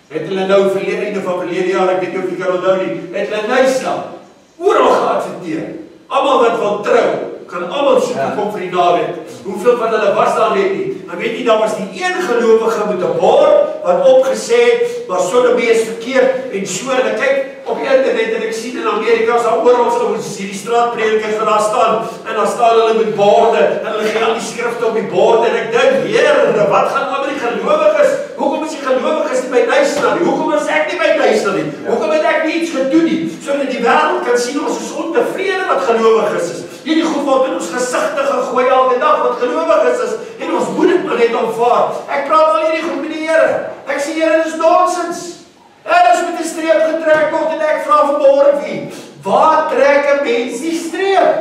het hulle nou verlede van verlede jaar, ek weet nie of jy kan onthou nie, het hulle Nuisland oral geadverteer. Almal wat wil trou, kan almal soek kom vir die naweek. Hoeveel van hulle was daar net nie? Dan weet jy, daar was die een gelowige met 'n bord wat opgesê het, maar sodomie is verkeerd en so. En ek kyk op die internet en ek sien in Amerika is daar oral ouens hierdie straatpredikers wat daar staan en dan staan hulle met borde en hulle gee al die skrifte op die borde en ek dink, Here, wat gaan maar met die gelowiges? Hoekom is die gelowiges nie by Nuisland nie? Hoekom is ek nie by Nuisland nie? Hoekom het ek nie iets gedoen nie? Sodat die wêreld kan sien ons is ontevrede wat gelowiges is. Hierdie goed word in ons gesigte gegooi elke dag wat gelowiges is en ons moet dit maar net aanvaar. Ek praat al hierdie goed met die Here. Ek sê, Here, dit is nonsens. Alles met 'n streep getrek word en ek vra vanmôre vir u, waar trek 'n mens die streep?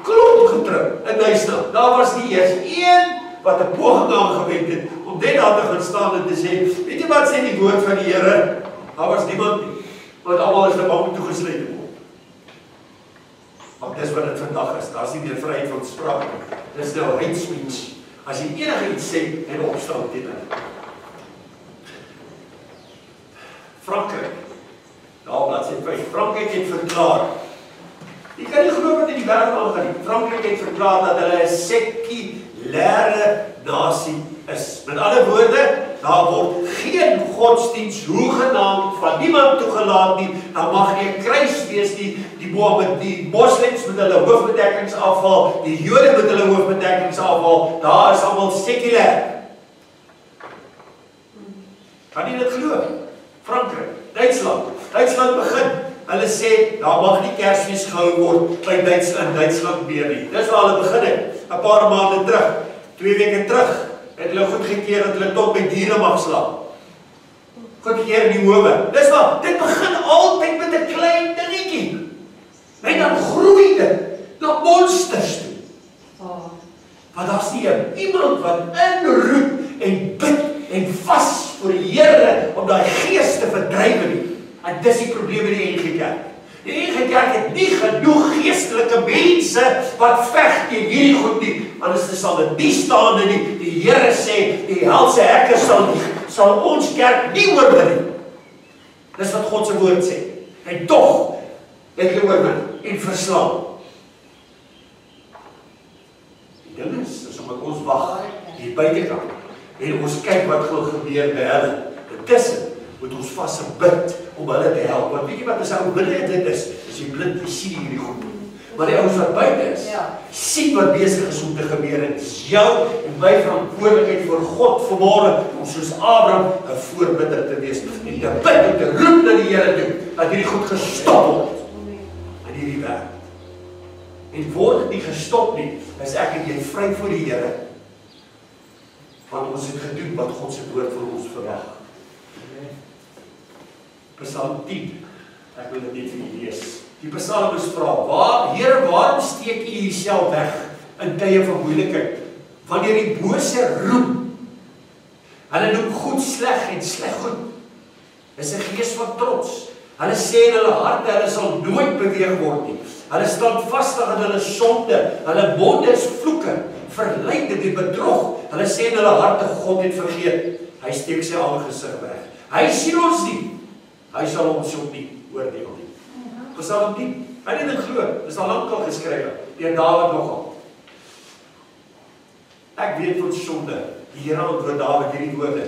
Klomp getrek in Duitsland. Daar was nie eers een wat 'n poging aangewend het om net daar te gaan staan en te sê, weet jy wat sê die woord van die Here? Daar was niemand nie, want almal is nou om toegesluit te word. Want dis wat dit vandag is. Daar's nie meer vryheid van spraak nie. Dis nou hate speech. As jy enigiets sê en opstaan teen hulle. Frankryk, daar bladsy 5, Frankryk het verklaar, jy kan nie glo wat in die wêreld aangaan nie, Frankryk het verklaar dat hulle 'n sekulêre nasie is. Met ander woorde, daar word geen godsdienst hoegenaamd van niemand toegelaat nie, dan mag nie 'n kruis wees nie, die moslems met hulle hoofbedekkings afval, die Jode met hulle hoofbedekkings afval, daar is almal sekulêr. Kan jy dit glo? Frankryk, Duitsland begin hulle sê, daar mag nie Kersfees gehou word by Duitsland meer nie. Dis waar hulle begin het, 'n paar maande terug, 2 weke terug, het hulle goedgekeur dat hulle tot by diere mag slaan. Goedgekeur in die howe. Dis waar, dit begin altyd met 'n klein dingetjie. En dan groei dit na monsters toe. Maar daar's nie iemand wat inroep en bid en vas vir die Here om daai gees te verdryf nie. En dis die probleem met die NGK. Die NGK het nie genoeg geestelike mense wat veg teen hierdie goed nie. Anders sal dit nie staande nie. Die Here sê, die helse hekke sal ons kerk nie oorwin nie. Dis wat God se woord sê. En tog het hulle oorwin en verslaan. Die ding is omdat ons wag hier buitekant en ons kyk wat gaan gebeur by hulle. Intussen moet ons vas en bid om hulle te help. Want weet jy wat as ou binne dit is jy blind, jy sien hierdie goed. Maar die ouens wat buite is, sien wat besig is om te gebeur. En dit is jou en my verantwoordelikheid voor God vanmôre om soos Abraham 'n voorbidder te wees en te bid en te roep na die Here toe dat hierdie goed gestop word in hierdie wêreld. En word dit nie gestop nie, is ek en jy vry voor die Here. Want ons het gedoen wat God se woord vir ons verwag. Psalm 10, ek wil dit net vir julle lees. Die psalmis vra, Here, waarom steek U Uself weg in tye van moeilikheid? Wanneer die bose roem, hulle noem goed sleg en sleg goed. Dis 'n gees van trots. Hulle sê in hulle harte, hulle sal nooit beweeg word nie. Hulle staan vastig in hulle sonde, hulle monde is vloeke, verleiding en bedrog. Hulle sê in hulle harte, God het vergeet. Hy steek sy aangesig weg. Hy sien ons nie. Hy sal ons ook nie oordeel nie. Psalm 10. Hy het dit glo. Dis al lank al geskryf deur Dawid nogal. Ek weet van sonde. Die Here antwoord Dawid hierdie woorde.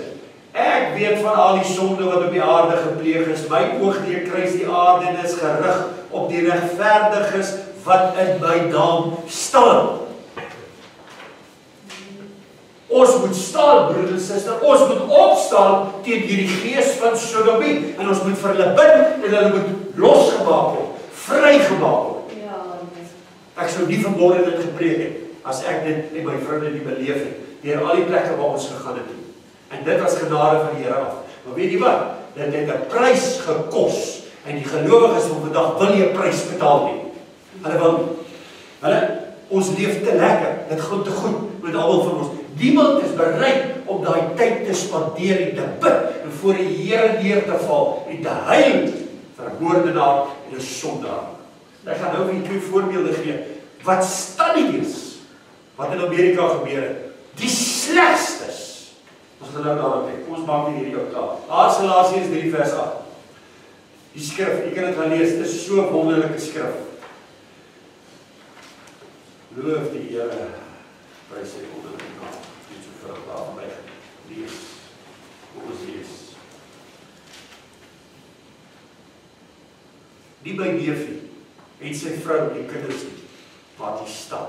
Ek weet van al die sonde wat op die aarde gepleeg is. My oog deur kruis die aarde en is gerig op die regverdiges wat in my naam staan. Ons moet staan, broer en suster. Ons moet opstaan teen hierdie gees van sodomie. En ons moet vir hulle bid en hulle moet losgemaak word, vrygemaak word. Ek sou nie vanmôre dit gepreek het as ek dit en my vriende nie beleef het deur al die plekke waar ons gegaan het. En dit was genade van die Here af. Maar weet jy wat? Dit het 'n prys gekos. En die gelowiges van vandag wil nie 'n prys betaal nie. Hulle wil ons leef te lekker. Dit gaan te goed met almal van ons. Niemand is bereid om daai tyd te spandeer en te bid en voor die Here neer te val en te huil vir 'n moordenaar en 'n sondaar. Ek gaan nou vir julle 2 voorbeelde gee wat stadies wat in Amerika gebeur het. Die slegstes. Ons gaan nou daarop kyk. Kom ons maak nie hierdie ook klaar. Galasiërs 3 vers 8. Die skrif, jy kan dit gaan lees. Dit is so 'n wonderlike skrif. Loof die Here. Prys sy wonderlike naam. Dit is so vir daarvan weg. Lees. Kom ons lees. Nie by neefie en sy vrou en kinders nie, maar die stad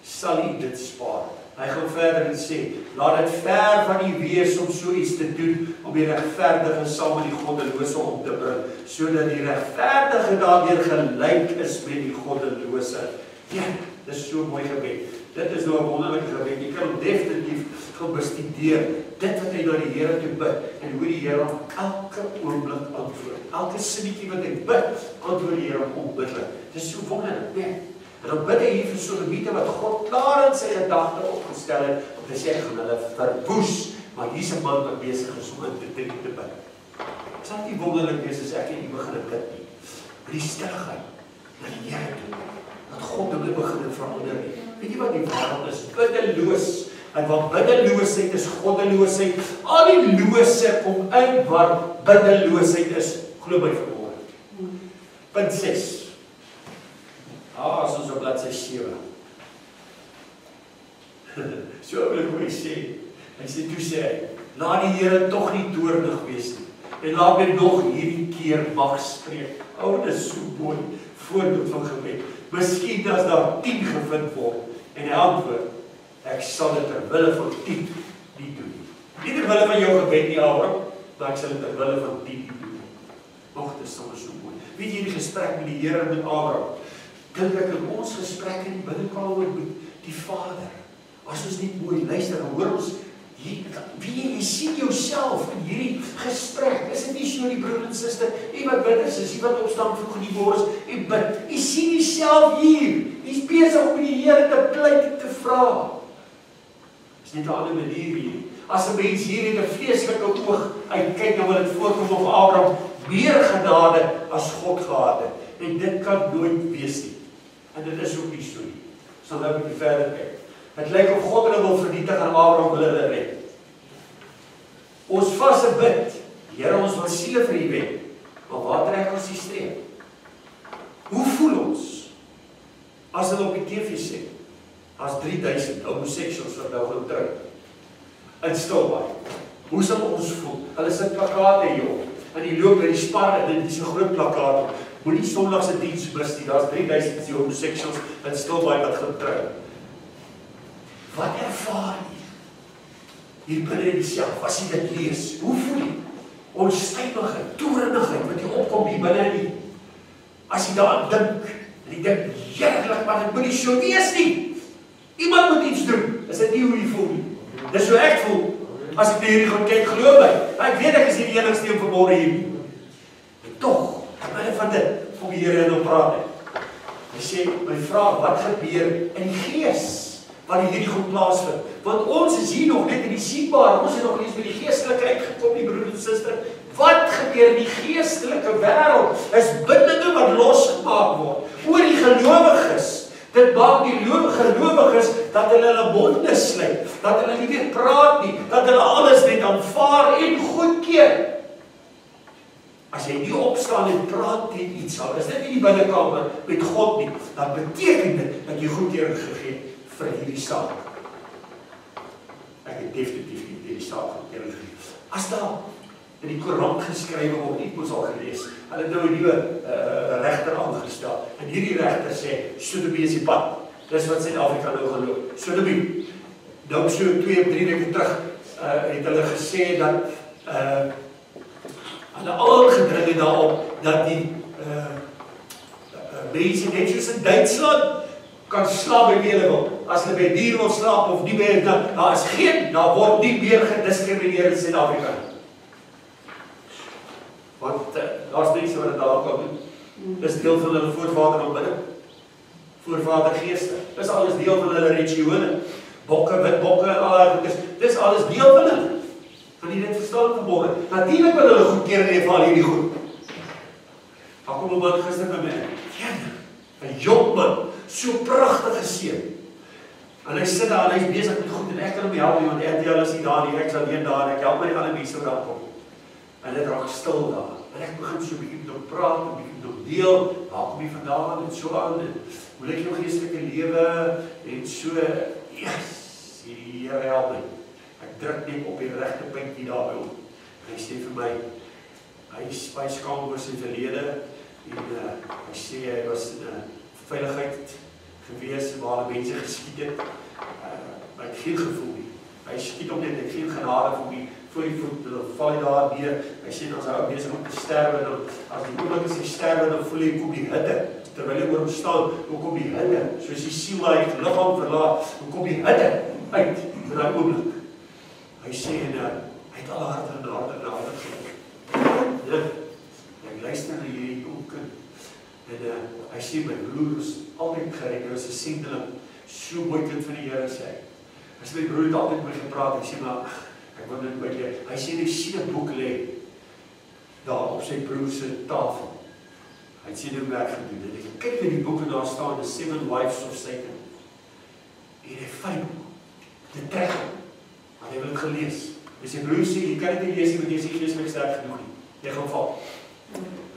sal U dit spaar. Hy gaan verder en sê, laat dit ver van U wees om so iets te doen, om die regverdige saam met die goddelose om te bring, sodat die regverdige daardeur gelyk is met die goddelose. Ja, dit is so mooi gebed. Dit is nou 'n wonderlike gebed. Jy kan hom definitief gaan bestudeer. Dit wat hy na die Here toe bid en hoe die Here hom elke oomblik antwoord. Elke sinnetjie wat hy bid, antwoord die Here hom onmiddellik. Dit is so wonderlik, nee. En dan bid hy hier vir Sodomiete wat God klaar in sy gedagte opgestel het om te sê gaan hulle verwoes, maar hier's 'n man wat besig is om in te bid. Sal nie wonderlik wees as ek en U begin bid nie. Met die stilligheid na die Here toe. Dat God hulle begin verander nie. Weet jy wat die wêreld is? Biddeloos. En wat biddeloosheid is goddeloosheid. Al die lose kom in waar biddeloosheid is. Glo my vanmôre. Punt 6. As ons op bladsy 7. So wil ek hoe hy sê toe sê hy, laat die Here tog nie toornig wees nie. En laat my nog hierdie keer mag spreek. Dit is so mooi. Voorbeeld van gebed. Miskien as daar 10 gevind word en hy antwoord, ek sal dit ter wille van 10 nie doen nie. Nie ter wille van jou gebed nie, Abraham, maar ek sal dit ter wille van 10 nie doen nie. Dit is sommer so mooi. weet jy die gesprek met die Here en met Abraham, dink ek in ons gesprek in die binnekamer met die Vader, as ons nie mooi luister, dan hoor ons, jy sien jouself in hierdie gesprek, is dit nie so die broer en suster, jy wat bid is, jy wat opstaan vroeg in die môre, jy bid, jy sien jouself hier, jy is besig om die Here te pleit en te vra. Is net 'n ander manier hier. As 'n mens hier het 'n vleeslike oog uitkyk, dan wil dit voorkom of Abraham meer genade as God gehad het. En dit kan nooit wees nie. En dit is ook nie so nie. So nou 'n bietjie verder kyk. Het lyk of God hulle wil vernietig en Abraham wil hulle red. Ons vas en bid, Here, ons wil siele vir U wen. Maar waar trek ons die streep? Hoe voel ons as hulle op die TV sê, as 3000 homoseksuals wat nou gaan trou in Stilbaai? Hoe sal ons voel? Hulle sit plakate hier op. En die loop by die spar en dit is 'n groot plakkaat op. Moenie Sondag se diens mis nie. Daar's 3000 homoseksuals in Stilbaai wat gaan trou. Wat ervaar jy hier binne in jouself as jy dit lees? Hoe voel jy? Onstuimigheid, toornigheid wat jy opkom hier binne in die. As jy daaraan dink, en jy dink, heerlik, maar dit moet nie so wees nie. Iemand moet iets doen. Is dit nie hoe jy voel nie? Dis hoe ek voel. As ek hierdie gaan kyk, glo my. Ek weet ek is nie die enigste een vanmôre hier nie. En tog, binne van dit, kom die Here in hom praat. Hy sê, my vraag, wat gebeur in die gees? Waar hierdie goed plaasvind. Want ons is hier nog net in die sienbare, ons het nog nie eens by die geestelike uitgekom, die broer en suster. Wat gebeur in die geestelike wêreld? Is bindinge wat losgemaak word oor die gelowiges. Dit maak die gelowiges dat hulle monde sluit, dat hulle nie meer praat nie, dat hulle alles net aanvaar en goedkeur. As jy nie opstaan en praat teen iets, al is dit nie die binnekamer met God nie, dan beteken dit dat jy goedkeuring gegee het vir hierdie saak. Ek het definitief nie hierdie saak goedkeuring gegee. As daar in die Koran geskrywe word, ek moes al gelees, hulle het nou 'n nuwe regter aangestel, en hierdie regter sê, sodomie is die pad. Dis wat Suid-Afrika nou gaan loop. Sodomie. Nou so 2 of 3 weke terug, het hulle gesê dat hulle aangedring het daarop, dat die mense net soos in Duitsland, kan slaap by wie hulle wil. As hulle by dier wil slaap of nie by, daar word nie meer gediskrimineer in Suid-Afrika. Want daar's mense wat dit daar kan doen. Dis deel van hulle voorvader aanbidding. Voorvadergeeste. Dis alles deel van hulle rituele. Bokke, wit bokke en al daai goeders. Dis alles deel van hulle. Kan jy dit verstaan vanmôre? Natuurlik wil hulle goedkeuring hê vir al hierdie goed. Daar kom 'n man gister by my. 'n jong man, so pragtige seun. En hy sit daar en hy's besig met goed en ek kan hom help, want RTL is nie daar nie, ek sal alleen daar en ek help my die ander mense wat daar kom. En dit raak stil daar. En ek begin so 'n bietjie met hom praat, 'n bietjie met hom deel, waar kom jy vandaan en so aan, en hoe lyk jou geestelike lewe, en so, yes, die Here help my. Ek druk net op die regte puntjie daar by hom. Hy sê vir my, hy is baie skaam oor sy verlede, en hy sê hy was in 'n veiligheid gewees waar hulle mense geskiet het. Hy het geen gevoel nie. Hy skiet op net, hy het geen genade vir die voor die voet, dan val hy daar neer. Hy sê, as hy ook bezig om te sterwe, dan, as die oomblik is hy sterwe, dan voel hy, kom die hitte. Terwyl hy oor hom staan, dan kom die hitte. Soos die siel waar hy die lichaam verlaat, dan kom die hitte uit in die oomblik. Hy sê, en hy het alle harde en harde gegeven. Ek luister na hierdie jong kind. En hy sê, my broer is altyd gered, hy was 'n sendeling, so mooi kind van die Here sê hy. Hy sê, my broer het altyd met my gepraat, hy sê, maar ek wil dit met jy. Hy sê, die sien 'n boek lê daar op sy broer se tafel. Hy sê, die werk gedoen. En hy kyk na die boek en daar staan, The 7 Wives of Satan. En hy vat die boek, dit trek hom, maar hy wil het gelees. En sy broer sê, jy kan dit nie lees nie, want jy sê, geestelik sterk genoeg nie. Jy gaan val.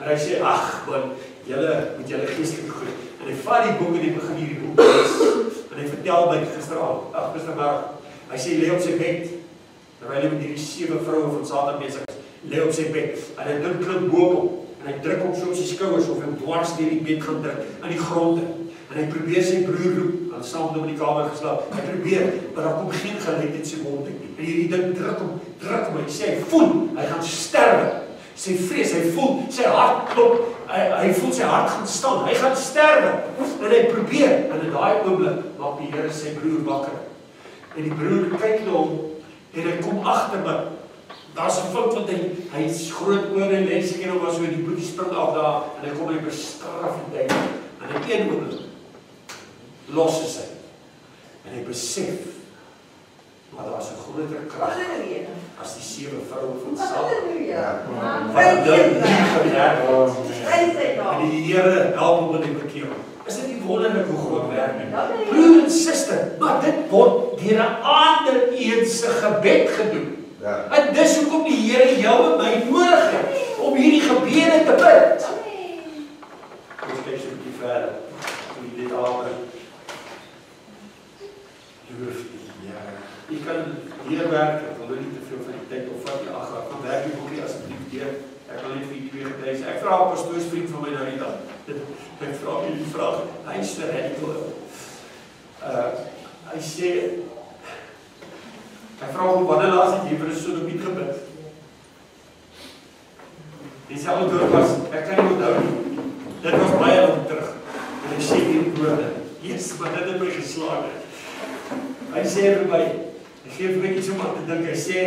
En hy sê, ag man, julle moet julle geestelik goed. En hy vat die boek en hy begin hierdie boek lees. En hy vertel my gistermiddag, hy sê, lê op sy bed, terwyl hy met hierdie 7 vroue van Satan besig is, lê op sy bed, en hy druk klink bo op hom, en hy druk op so op sy skouers, of hy dwars deur die bed gaan druk, aan die gronde, en hy probeer sy broer roep, en saam met die kamer geslaap, hy probeer, maar daar kom geen geluid uit sy mond uit nie, en hierdie ding druk hom, hy sê, hy voel, hy gaan sterwe, sy vrees, hy voel, sy hart klop, hy voel sy hart gaan staan, hy gaan sterwe, en hy probeer, en in daai oomblik maak die Here sy broer wakker, en die broer kyk na hom, en hy kom agter, maar daar's 'n fout, want hy is groot oor en lê seker nog maar so, die boetie spring af daar, en hy kom en hy bestraf die duiwel, en in een oomblik, los is hy, en hy besef, maar daar is 'n groter krag, as die 7 vroue van Saul, wat nou nie gewerk het, en die Here help hom in die bekering. Is dit nie wonderlik hoe God werk nie? Broer en suster, maar dit word deur 'n ander een se gebed gedoen. En dis hoekom die Here jou en my nodig het, om hierdie gebede te bid. Ons kyk so 'n bietjie verder, hoe jy dit aanbring. Loof die Here. Jy kan hier werk, ek wil nie te veel van die tyd opvat nie, van werk die boekie asseblief deur. Ek wil net vir die 2 getuies. Ek vra 'n pastoorsvriend van my nou die dag. Ek vra hom die vraag, hy is te radical. Hy sê, ek vra hom, wanneer laas het jy vir 'n sodomiet gebid? Dieselfde dorp was, ek kan nie onthou nie. Dit was baie lang terug. En hy sê die woorde, yes, maar dit het my geslaan. Hy sê vir my, hy gee vir my iets om aan te dink, hy sê,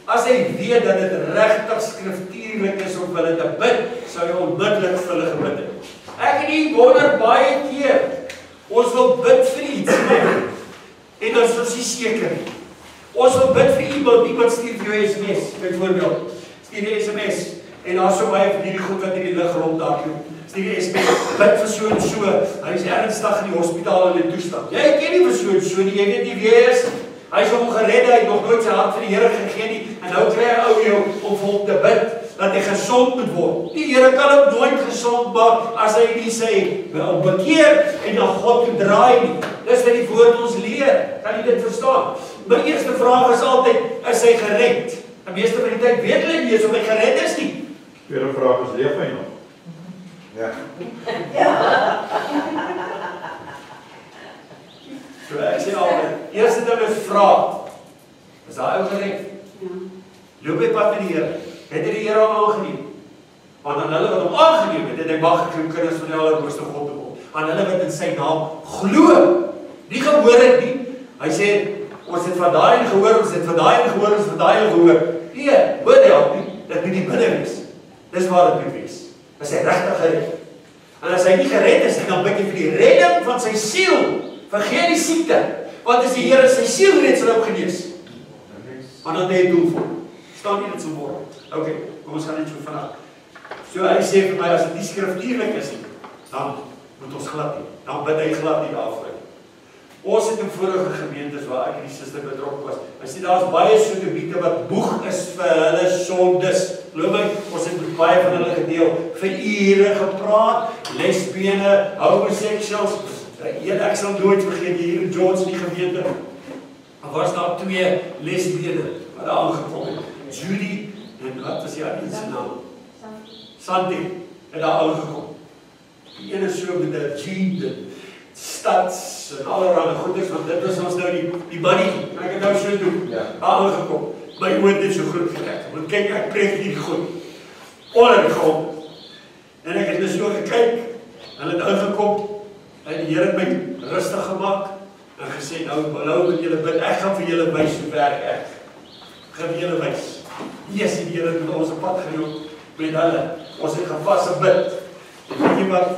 as hy weet dat dit regtig skriftuurlik is om hulle te bid, sou hy onmiddellik vir hulle gebid het. Ek en die wonder baie keer, ons wil bid vir iets, en dan is ons nie seker nie. Ons wil bid vir iemand stuur vir jou SMS, byvoorbeeld, stuur die SMS, en daar so baie van hierdie goed wat in die lig rondhardloop, stuur die SMS, bid vir so en so, hy is ernstig in die hospitaal in die toestand. Jy ken nie vir so en so nie, jy weet nie wie hy is. Hy is ongered, hy het nog nooit sy hart vir die Here gegee nie, en nou kry hy ou jou om vir hom te bid, dat hy gesond moet word. Die Here kan hom nooit gesond maak, as hy nie sy bekeer, en na God toe draai nie. Dis wat die woord ons leer, kan jy dit verstaan? My eerste vraag is altyd, is hy gered? Die meeste van die tyd weet hulle nie, of hy gered is nie. Tweede vraag is, leef hy nog? Ja. So ek sê altyd, eerste ding is vraag, is daar ou gered? Loop hy pad met die Here? Het hy die Here al aangeneem? Want aan hulle wat hom aangeneem het hy mag geklim kinders van die allerhoogste God te word. Aan hulle wat in sy naam glo, nie gehoor het nie. Hy sê, ons het van daai en gehoor, ons het van daai en gehoor, ons het van daai en gehoor. Nee, hoor jy al nie, dit moet die binne wees. Dis waar dit moet wees. Is hy regtig gered? En as hy nie gered is, dan bid hy vir die redding van sy siel. Vergeet die siekte, want as die Here sy siel reeds sal opgenees, want dan het hy 'n doel vir hom. Staan nie dit so word. Ok, kom ons gaan net so vanaf. So hy sê vir my, as dit nie skriftuurlik is nie, dan moet ons glad nie. Dan bid hy glad nie daarvoor. Ons het in vorige gemeentes waar ek en die suster betrokke was. Hy sê daar's baie sodomiete wat boeg is vir hulle sondes. Glo my, ons het met baie van hulle gedeel, vir ure gepraat, lesbiene, homoseksuals. Ek sal nooit vergeet hier in George in die gemeente. Daar was daar 2 lesbiene wat daar aangekom het. Judy en wat was die ander se naam? Santi het daar aangekom. Die ene so met 'n jean, stads en allerlei goeders, want dit was ons nou die mannetjie. Ek het nou so doen. Aangekom. My oë het so groot getrek. Want kyk, ek preek hier goed. Ongekom. En ek het dus so gekyk. Hulle het aangekom. En die Here het my rustig gemaak en gesê, nou moet julle bid, ek gaan vir julle wys hoe werk ek. Ek gaan vir julle wys. Yes, die Here het met ons op pad geloop met hulle. Ons het gevas en bid. En weet jy wat?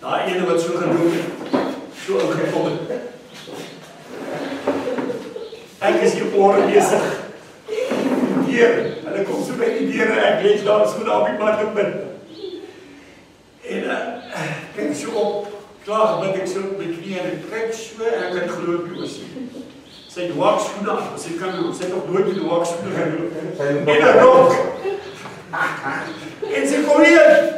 Daai ene wat so geloop het, so ingekom het. Ek is hier oor besig. Hier, hulle kom so by die deur en ek lees daar so daar op die mat te bid. En kyk so op. Klaar gebid ek so op my knie en ek kyk so en ek kan glo op die sien. Sy dwarsskoene aan, sy het nog nooit die dwarsskoene geloop. En 'n rok. En sy kom hier.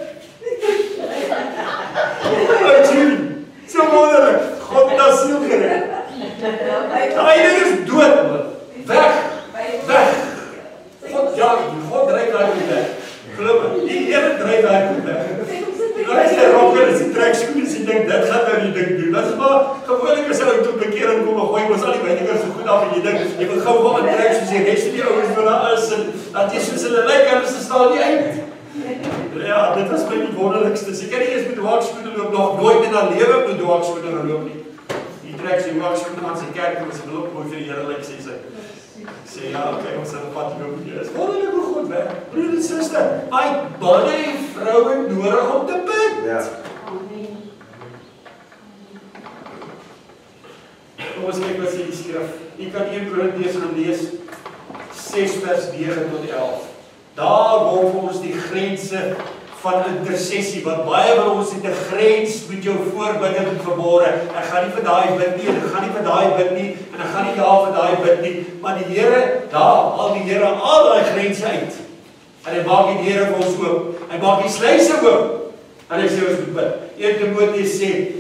So wonderlik, God het haar siel gered. Daai ding is dood, man. Weg. God dryf haar weg. Glo my, die Here dryf haar weg. Hy sê rokke, as die trekskoene, as jy dink, dit gaan nou die ding doen. Dat is maar, gewoonlik as hy tot bekering kom, gooi ons al die buitekers so goed af, en jy dink, jy wil gauw gaan trek, soos die rest van die ouens wat daar is, en dat jy soos hulle lyk, en hulle staan nie uit. Ja, dit was my die wonderlikste. Ek kan nie eens met dwaakskoene loop, nog nooit in haar lewe met dwaakskoene geloop nie. Die trek sy dwaakskoene aan sy kerk en sy loop mooi vir die heerlik, sê sy. Sê ja, oké, ons sal 'n pad loop hier. Dis wonderlik hoe God werk. Broer en suster, hy manne en vroue nodig om te bid. Ja. Kom ons kyk wat sê die skrif. U kan 1 Korintiërs gaan lees 6 vers 9 tot 11. Daar word vir ons die grense van intersessie, want baie van ons het 'n grens met jou voorbidding verborge. Ek gaan nie vir daai bid nie, en ek gaan nie vir daai bid nie, en ek gaan nie daar vir daai bid nie, maar die Here, daar haal die Here al daai grense uit. En hy maak die Here vir ons oop. Hy maak die sluise oop. En hy sê ons moet bid. 1 Timoteus sê,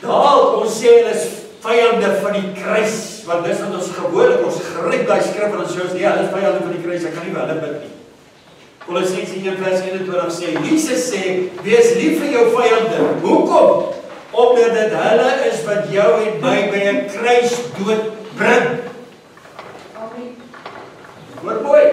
daar ons sê hulle is vyande van die kruis, want dis wat ons gewoonlik, ons gryp daai skrif en ons sê, nee, hulle is vyande van die kruis, ek kan nie vir hulle bid nie. Kolossense 1 vers 21 sê, Jesus sê, wees lief vir jou vyande. Hoekom? Omdat dit hulle is wat jou en my by 'n kruis dood bring. Hoor mooi,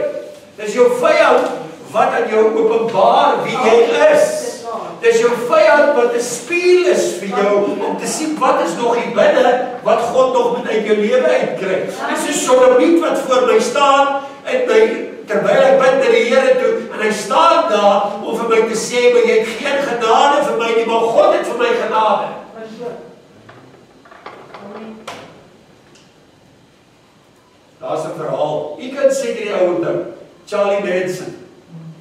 dis jou vyand wat aan jou openbaar wie jy is. Dis jou vyand wat 'n spieël is vir jou om te sien wat is nog hier binne, wat God nog moet uit jou lewe uitkry. Dis 'n sodomiet wat voor my staan en my terwyl ek bid na die Here toe, en hy staan daar om vir my te sê, maar jy het geen genade vir my nie, maar God het vir my genade. Daar's 'n verhaal. U kan seker die ou onthou, Charlie Manson.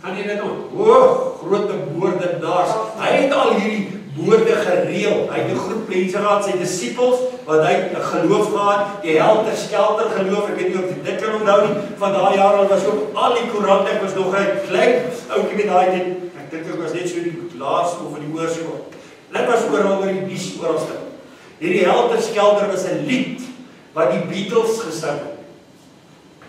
Gaan jy dit onthou? Groot moordenaars. Hy het al hierdie moorde gereël. Hy het 'n groep mense gehad, sy disippels, wat hy 'n geloof gehad, die helter skelter geloof. Ek weet nie of jy dit kan onthou nie. Van daai jare was ook al die koerante, ek was nog 'n klein ouetjie met daai ding. Ek dink ek was net so die laaste of in die hoërskool. Dit was oral oor die nuus oralste. Hierdie helter skelter was 'n lied wat die Beatles gesing het.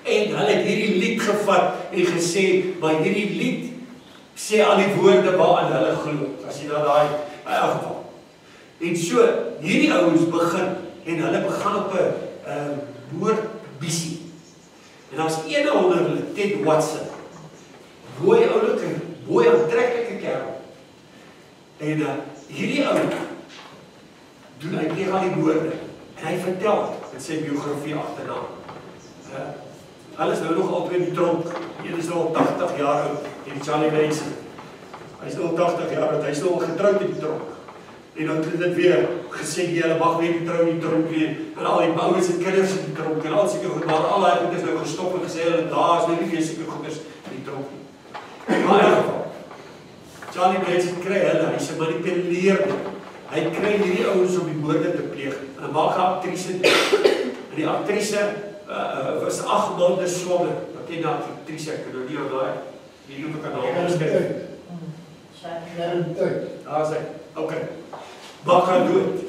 En hulle het hierdie lied gevat en gesê, maar hierdie lied sê al die woorde waaraan hulle glo. As jy na daai geval. En so, hierdie ouens begin, en hulle begin op 'n woordvisie. En daar's een onder hulle, Ted Watson. Mooi oulike, mooi aantreklike kerel. En hierdie ou doen hy pleeg al die woorde. En hy vertel in sy biografie agterna. Hulle is nou nog altyd in die tronk. Een is nou al 80 jaar oud, en Charlie Manson. Hy is nou al 80 jaar oud, hy is nou al getroud in die tronk. En dan het dit weer gesê, julle mag weer nie trou in die tronk weer. En al die ouens en kinders in die tronk, en al seker goed, maar al die goeders nou gestop en gesê, hulle daar is nou nie weer seker goeders in die tronk nie. Maar in elk geval, Charlie Manson kry hulle, hy is 'n manipuleerder. Hy kry hierdie ouens om die moorde te pleeg. En maak 'n aktrise toe. En die aktrise was 8 maande swanger. Wat ken die aktrise, ek kan nou nie aan daai, hierdie op 'n kanaal beskryf. Daar is hy, okay. Maak haar dood.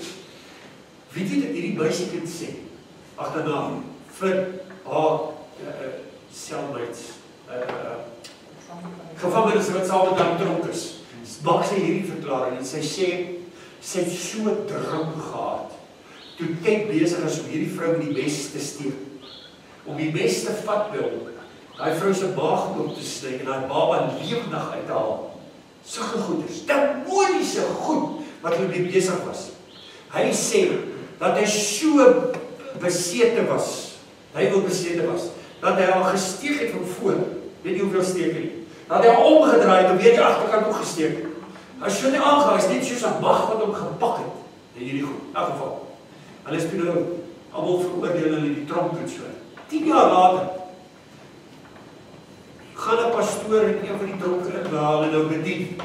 Weet jy dat hierdie meisiekind sê, agterna, vir haar cellmates, gevangenes wat saam met haar tronk is, maak sy hierdie verklaring, en sy sê, sy het so drang gehad, toe Ted besig is om hierdie vrou met die mes te steek, om die mes te vat by hom, die vrou se maag oop te sny, en haar baba lewendig uit te haal. Sulke goeders, demoniese goed, wat hulle mee besig was. Hy sê, dat hy so besete was, hy wil besete was, dat hy al gesteek het van voor, weet nie hoeveel steke nie, dat hy al omgedraai het, en weer die agterkant ook gesteek het. Hy is so nie aangehaal, hy is net soos 'n mag wat hom gepak het, in hierdie goed, in elk geval. Hulle is toe nou, allemaal veroordeel in die tronk en so. 10 jaar later, gaan 'n pastoor in een van die tronke inhaal en nou bedien.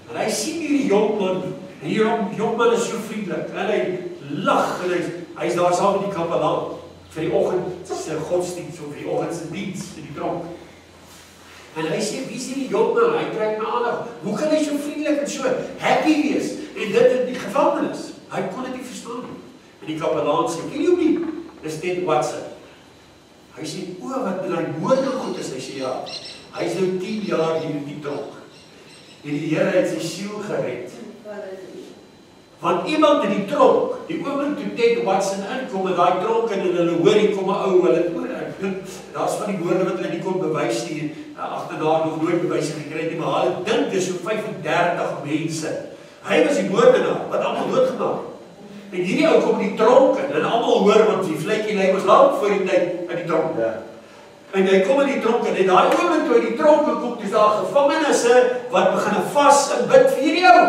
En hy sien hierdie jongman, en hierdie jongman is so vriendelik, en hy lag, en hy is daar saam met die kapelaan, vir die oggend se godsdienst, of die oggend se diens in die tronk. En hy sê, wie is hierdie jongman? Hy trek my aandag. Hoe kan hy so vriendelik en so happy wees? En dit in die gevangenis. Hy kon dit nie verstaan nie. En die kapelaan sê, ken jy hom nie? Dis Ted Watson. Hy sê, wat hy moorde goed is. Hy sê, ja, hy is nou 10 jaar hier in die tronk. En die Here het sy siel gered. Want iemand in die tronk, die oomblik toe Ted Watson inkom in daai tronk en hulle hoor, hier kom 'n ou, hulle Daar's van die woorde wat hulle nie kon bewys nie, agterna nog nooit bewyse gekry nie, maar hulle dink dis so 35 mense. Hy was die moordenaar wat almal doodgemaak. En hierdie ou kom in die tronk en hulle almal hoor want die vletjie lê was lank voor die tyd in die tronk. En hy kom in die tronk en daai oomblik toe hy die tronk kom, dis daar gevangenes wat begin vas en bid vir hierdie ou.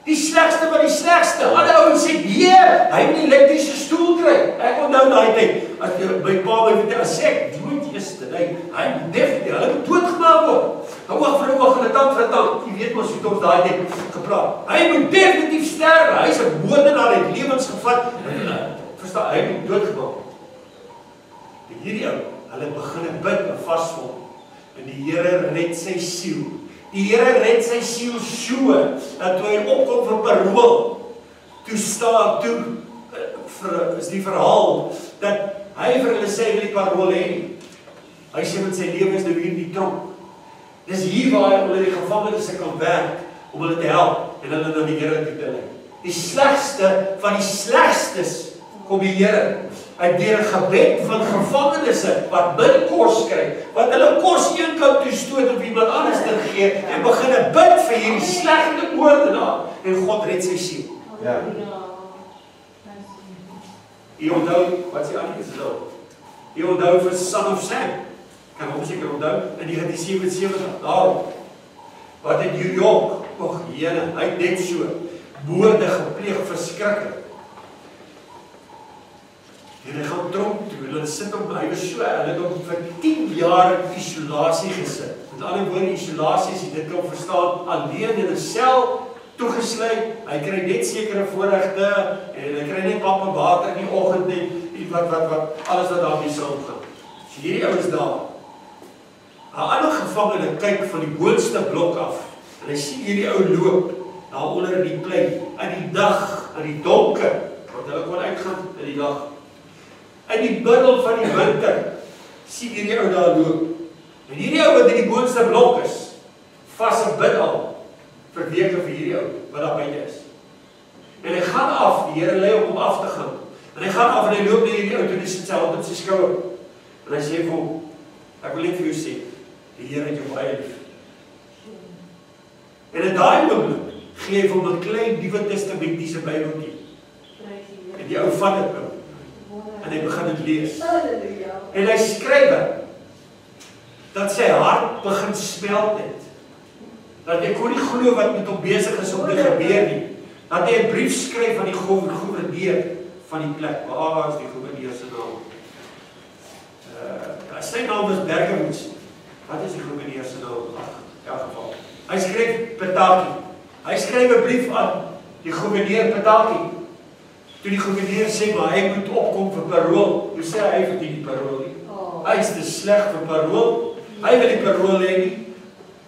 Die slegste van die slegste. Alle ouens sê, "Heer, hy moet 'n elektriese stoel kry." Ek onthou daai tyd as my pa my vertel, as ek dood is, hy moet definitief, hulle moet doodgemaak word. Nou oog vir oog en 'n tand vir tand. Jy weet mos hoe ons daai tyd gepraat. Hy moet definitief sterwe. Hy's 'n moordenaar, hy het lewens gevat. Verstaan, hy moet doodgemaak word. En hierdie ou, hulle begin bid en vasval. En die Here red sy siel. Die Here red sy siel so, dat toe hy opkom vir parool, toe is die verhaal, dat hy vir hulle sê, hy wil die parool hê nie. Hy sê met sy lewe is nou hier in die tronk. Dis hier waar hy onder die gevangenes kan werk, om hulle te help, en hulle na die Here toe te lei. Die slegste van die slegstes, kom die Here, uit deur 'n gebed van gevangenes wat min kos kry, wat hulle kos een kant toe stoot of iemand anders te gee, en begin bid vir hierdie slegte moordenaar, en God red sy siel. Ja. Jy onthou, wat is die ander is nou? Jy onthou vir Son of Sam, kan hom seker onthou, in die 1977, daarom, wat in New York, jene, hy het net so, moorde gepleeg, verskriklik. En hy gaan tronk toe, en hulle sit op, hy was so, hulle het hom vir 10 jaar in isolasie gesit. Met ander woorde, isolasie, as jy dit kan verstaan, alleen in 'n sel, toegesluit, hy kry net sekere voorregte, en hy kry net pap en water in die oggend, en alles wat daarmee saamgaan. So hierdie ou is daar. 'n ander gevangene kyk van die boonste blok af, en hy sien hierdie ou loop, daar onder in die plein, in die dag, in die donker, want hulle kon uitgaan in die dag. In die middel van die winter, sien hierdie ou daar loop. En hierdie ou wat in die boonste blok is, vas en bid al, vir weke vir hierdie ou, wat daar buite is. En hy gaan af, die Here lei om af te gaan. En hy gaan af en hy loop na hierdie ou toe, en hy sit sy hand op sy skouer. En hy sê vir hom, ek wil net vir jou sê, die Here het jou baie lief. En in daai oomblik, gee hy vir hom 'n klein Nuwe Testamentiese Bybeltjie. En die ou vat dit nou. En hy begin dit lees. En hy skryf dat sy hart begin smelt het. Dat hy kon nie glo wat met hom besig is om te gebeur nie. Dat hy 'n brief skryf aan die gouverneur van die plek. Waar is die gouverneur se naam? Sy naam is Bergermoets. Wat is die gouverneur se naam? In elk geval. Hy skryf Petaki. Hy skryf 'n brief aan die gouverneur Petaki. Toe die gouverneur sê, maar hy moet opkom vir parool. Hoe sê hy verdien die parool nie? Hy is te sleg vir parool. Hy wil die parool hê nie.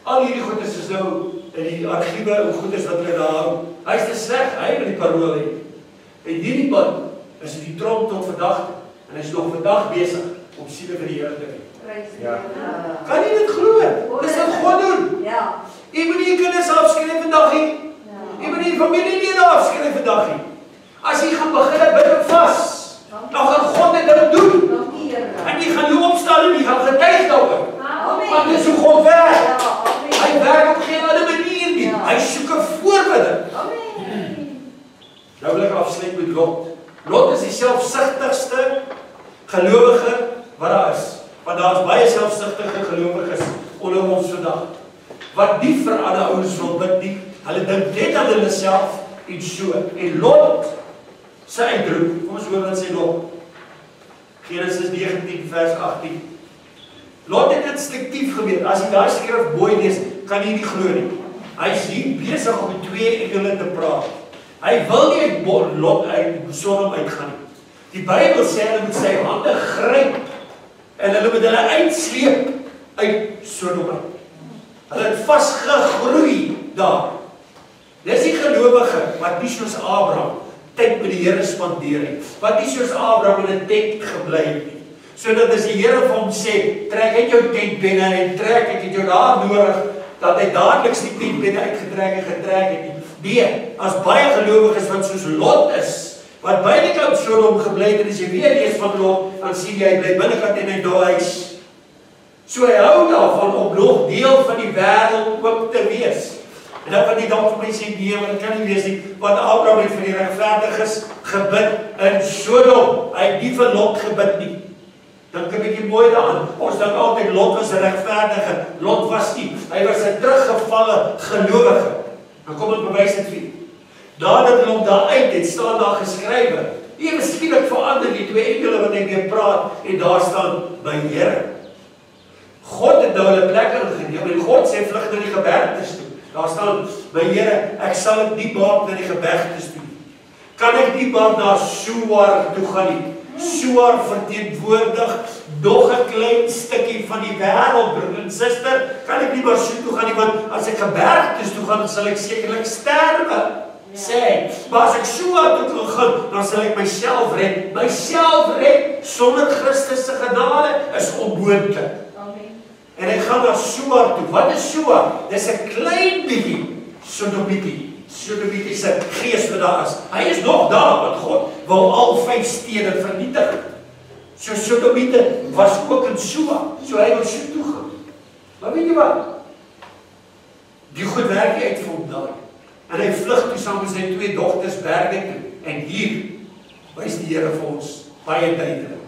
Al hierdie goedes is nou in die argiewe en goedes wat hulle daar hou. Hy is te sleg, hy wil die parool hê. En hierdie man is in die tronk tot vandag en hy is nog vandag besig om siele vir die Here te wen. Ja. Kan jy dit glo? Dis wat God doen. Ja. Jy moet nie kinders afskryf vandag nie. Jy moet nie familielede afskryf vandag nie. As jy gaan begin bid en vas, dan gaan God dit nou doen. En jy gaan jou opstaan en jy gaan getuig daaroor. Want dit is hoe God werk. Hy werk op geen ander manier nie. Hy soek 'n voorbeeld. Nou wil ek afsluit met Lot. Lot is die selfsugtigste gelowige wat daar is. Want daar is baie selfsugtige gelowiges onder ons vandag. Wat nie vir ander ouens wil bid nie. Hulle dink net aan hulle self en so. En Lot sy uitroep, kom ons hoor wat sê Lot. Genesis 19 vers 18. Lot het instinktief geweet, as jy daai skrif mooi lees, kan jy nie glo nie. Hy is hier besig om met 2 engele te praat. Hy wil nie uit Lot uit Sodom uitgaan nie. Die Bybel sê hulle moet sy hande gryp en hulle moet hulle uitsleep uit Sodom uit. Hulle het vasgegroei daar. Dis die gelowige wat nie soos Abraham tyd met die Here spandeer nie. Wat nie soos Abraham in 'n tent gebly het nie. Sodat as die Here vir hom sê, trek uit jou tentbenne en trek, ek het jou daar nodig, dat hy dadelik die tentbenne uitgetrek en getrek het nie. Nee, as baie gelowiges wat soos Lot is, Wat buitekant Sodom gebly het, en as jy weer lees van Lot, dan sien jy, hy bly binnekant en hy daar huis. So hy hou daarvan om nog deel van die wêreld ook te wees. En dan kan jy dalk vir my sê, nee, maar dit kan nie wees nie, want Abraham het vir die regverdiges gebid in Sodom. Hy het nie vir Lot gebid nie. Dan kan ek mooi daaraan. Ons dink altyd Lot was 'n regverdige. Lot was nie. Hy was 'n teruggevalle gelowige. Dan kom ek bewys dit vir. Nadat hulle hom daar uit het, staan daar geskrywe. Ewe skielik verander die twee engele wat hy mee praat en daar staan by Here. God het nou hulle plek ingeneem en God sê vlug na die gebergtes toe. Daar staan by Here, ek sal dit nie maak na die gebergtes toe. Kan ek nie maar na Soar toe gaan nie? Soar verteenwoordig nog 'n klein stukkie van die wêreld, broer en suster. Kan ek nie maar so toe gaan nie, want as ek gebergtes toe gaan, sal ek sekerlik sterwe. Sê, maar as ek Soar toe kan gaan, dan sal ek myself red. Myself red sonder Christus se genade is onmoontlik. En hy gaan na Soar toe. Wat is Soar? Dis 'n klein bietjie Sodomitiese gees wat daar is. Hy is nog daar, want God wil al 5 stede vernietig. So Sodomite was ook in Soar. So hy wil so toe gaan. Maar weet jy wat? Die goed werk uit vir hom daar. En hy vlug toe saam met sy 2 dogters berge toe. En hier wys die Here vir ons baie duidelik.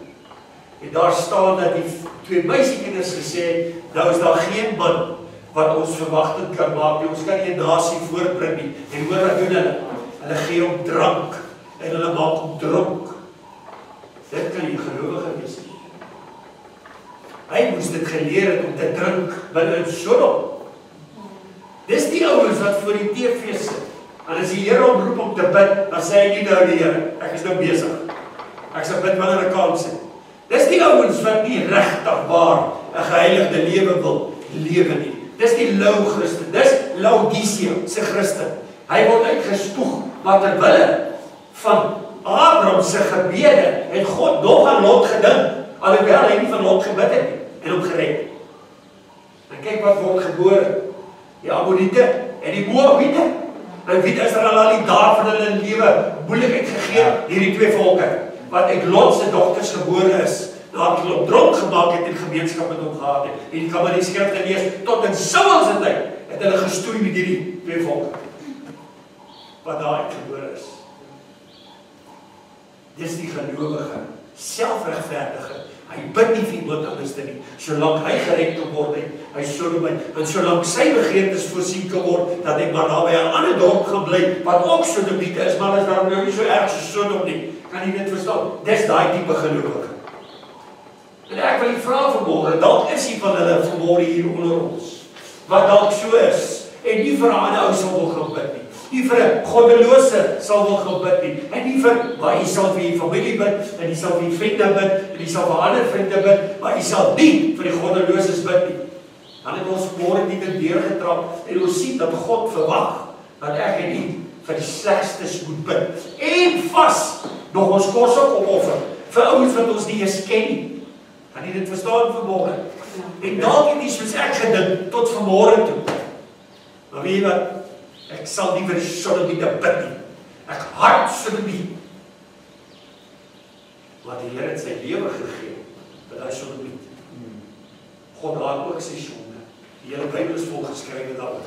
En daar staan dat die 2 meisiekinders gesê het, nou is daar geen man wat ons verwagting kan maak nie. Ons kan nie 'n nasie voortbring nie. En hoor wat doen hulle? Hulle gee hom drank en hulle maak hom dronk. Dit kan nie gelowige wees nie. Hy moes dit geleer het om te drink binne in Sodom. Dis die ouens wat voor die TV sit. En as die Here hom roep om te bid, dan sê hy nie nou die Here, ek is nou besig. Ek sal bid wanneer ek kan sê. Dis die ouens wat nie regtig waar 'n geheiligde lewe wil lewe nie. Dis die lou Christen, dis Laodicea se Christen. Hy word uitgespoeg, maar terwille van Abraham se gebede het God nog aan Lot gedink, alhoewel hy nie van Lot gebid het nie, en hom gered. En kyk wat word gebore, die Ammoniete en die Moabiete. En wie is al die dae van hulle lewe moeilikheid gegee, hierdie 2 volke, wat uit Lot se dogters gebore is, nadat hulle hom dronk gemaak het en gemeenskap met hom gehad het. En jy kan maar die skrifte lees, tot in Saul se tyd het hulle gestoei met hierdie 2 volke, wat daar uitgebore is. Dis die gelowige, selfregverdige. Hy bid nie vir iemand anders nie. Solank hy gered kan word, hy Sodomite, en solank sy begeertes voorsien kan word, dat hy maar naby 'n ander dorp gaan bly, wat ook Sodomite is, maar is daar nou nie so erg so Sodom nie. Kan jy dit verstaan? Dis daai tipe gelowige. En ek wil vra vanmôre, dalk is hier van hulle vanmôre hier onder ons, wat dalk so is, en nie vir 'n ander ou sal wil gaan bid nie. Nie vir 'n goddelose sal wil gaan bid nie. En nie vir, maar jy sal vir jy familie bid, en jy sal vir jy vriende bid, en jy sal vir ander vriende bid, maar jy sal nie vir die goddeloses bid nie. Dan het ons môre nie in deur getrap, en ons sien dat God verwag, dat ek en jy vir die slegstes moet bid. En vas, nog ons kos ook opoffer, vir ouens wat ons nie eens ken nie. Kan jy dit verstaan vanmôre? En dalk het jy soos ek gedink, tot vanmôre toe. Maar weet jy wat? Ek sal nie vir die Sodomite bid nie. Ek haat Sodomie. Maar die Here het sy lewe gegee vir daai Sodomite. God haat ook sy sonde. Die hele Bybel is vol geskrywe daaroor.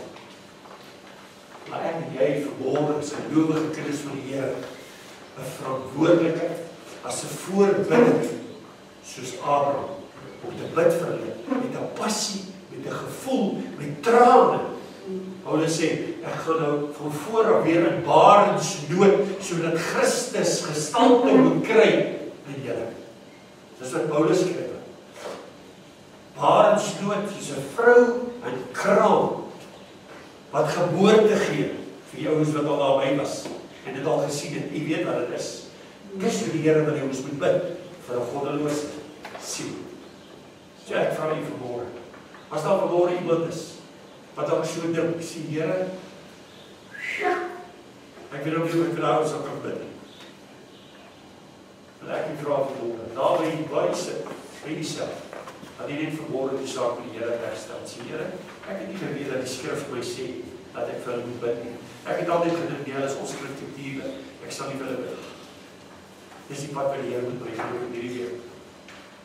Maar ek en jy vanmôre as gelowige kinders van die Here 'n verantwoordelikheid as 'n voorbeeld soos Abraham om te bid vir hulle met 'n passie, met 'n gevoel, met trane. Paulus sê, ek gaan nou van vooraf weer in barensnood, sodat Christus gestalte moet kry in julle. Dis wat Paulus skryf. Barensnood is 'n vrou in kraam, wat geboorte gee, vir die ouens wat al daarby was, en dit al gesien het, jy weet wat dit is. Dis hoe die Here wil hê ons moet bid, vir 'n goddelose siel. So ek vra jy vanmôre, as daar vanmôre iemand is, wat ook so dink, sê Here, ek weet ook nie wat vir ouens sal kan bid. En ek vra vanmôre, daar waar jy by sit, by jouself, dat jy net vanmôre die saak met die Here herstel. Sê Here, ek het nie geweet dat die skrif my sê, dat ek vir hulle moet bid nie. Ek het altyd gedink, nee, hulle is onskriftuur, ek sal nie vir hulle bid. Dis die pad wat die Here met my gaan in hierdie week.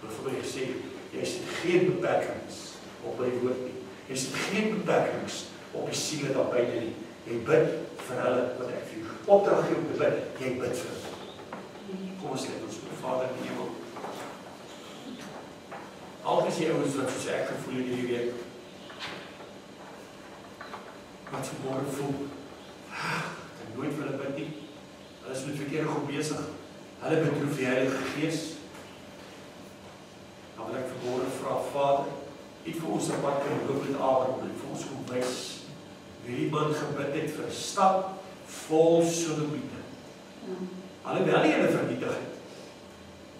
Maar vir my gesê, jy sit geen beperkings op my woord nie. Jy sit geen beperkings op die siele daar buite nie. Jy bid vir hulle wat ek vir jou opdrag gee om te bid. Jy bid vir hulle. Kom ons let ons op, Vader in die hemel. Al is die ouens wat soos ek gevoel in hierdie week, wat vanmôre voel, ek nooit vir hulle bid nie. Hulle is met verkeerde goed besig. Hulle bedroef die Heilige Gees. Dan wil ek vanmôre vra, Vader, U vir ons 'n pad kan loop met Abraham en vir ons kom wys wie die man gebid het vir 'n stad vol sodomiete. Alhoewel nie hulle vernietig het,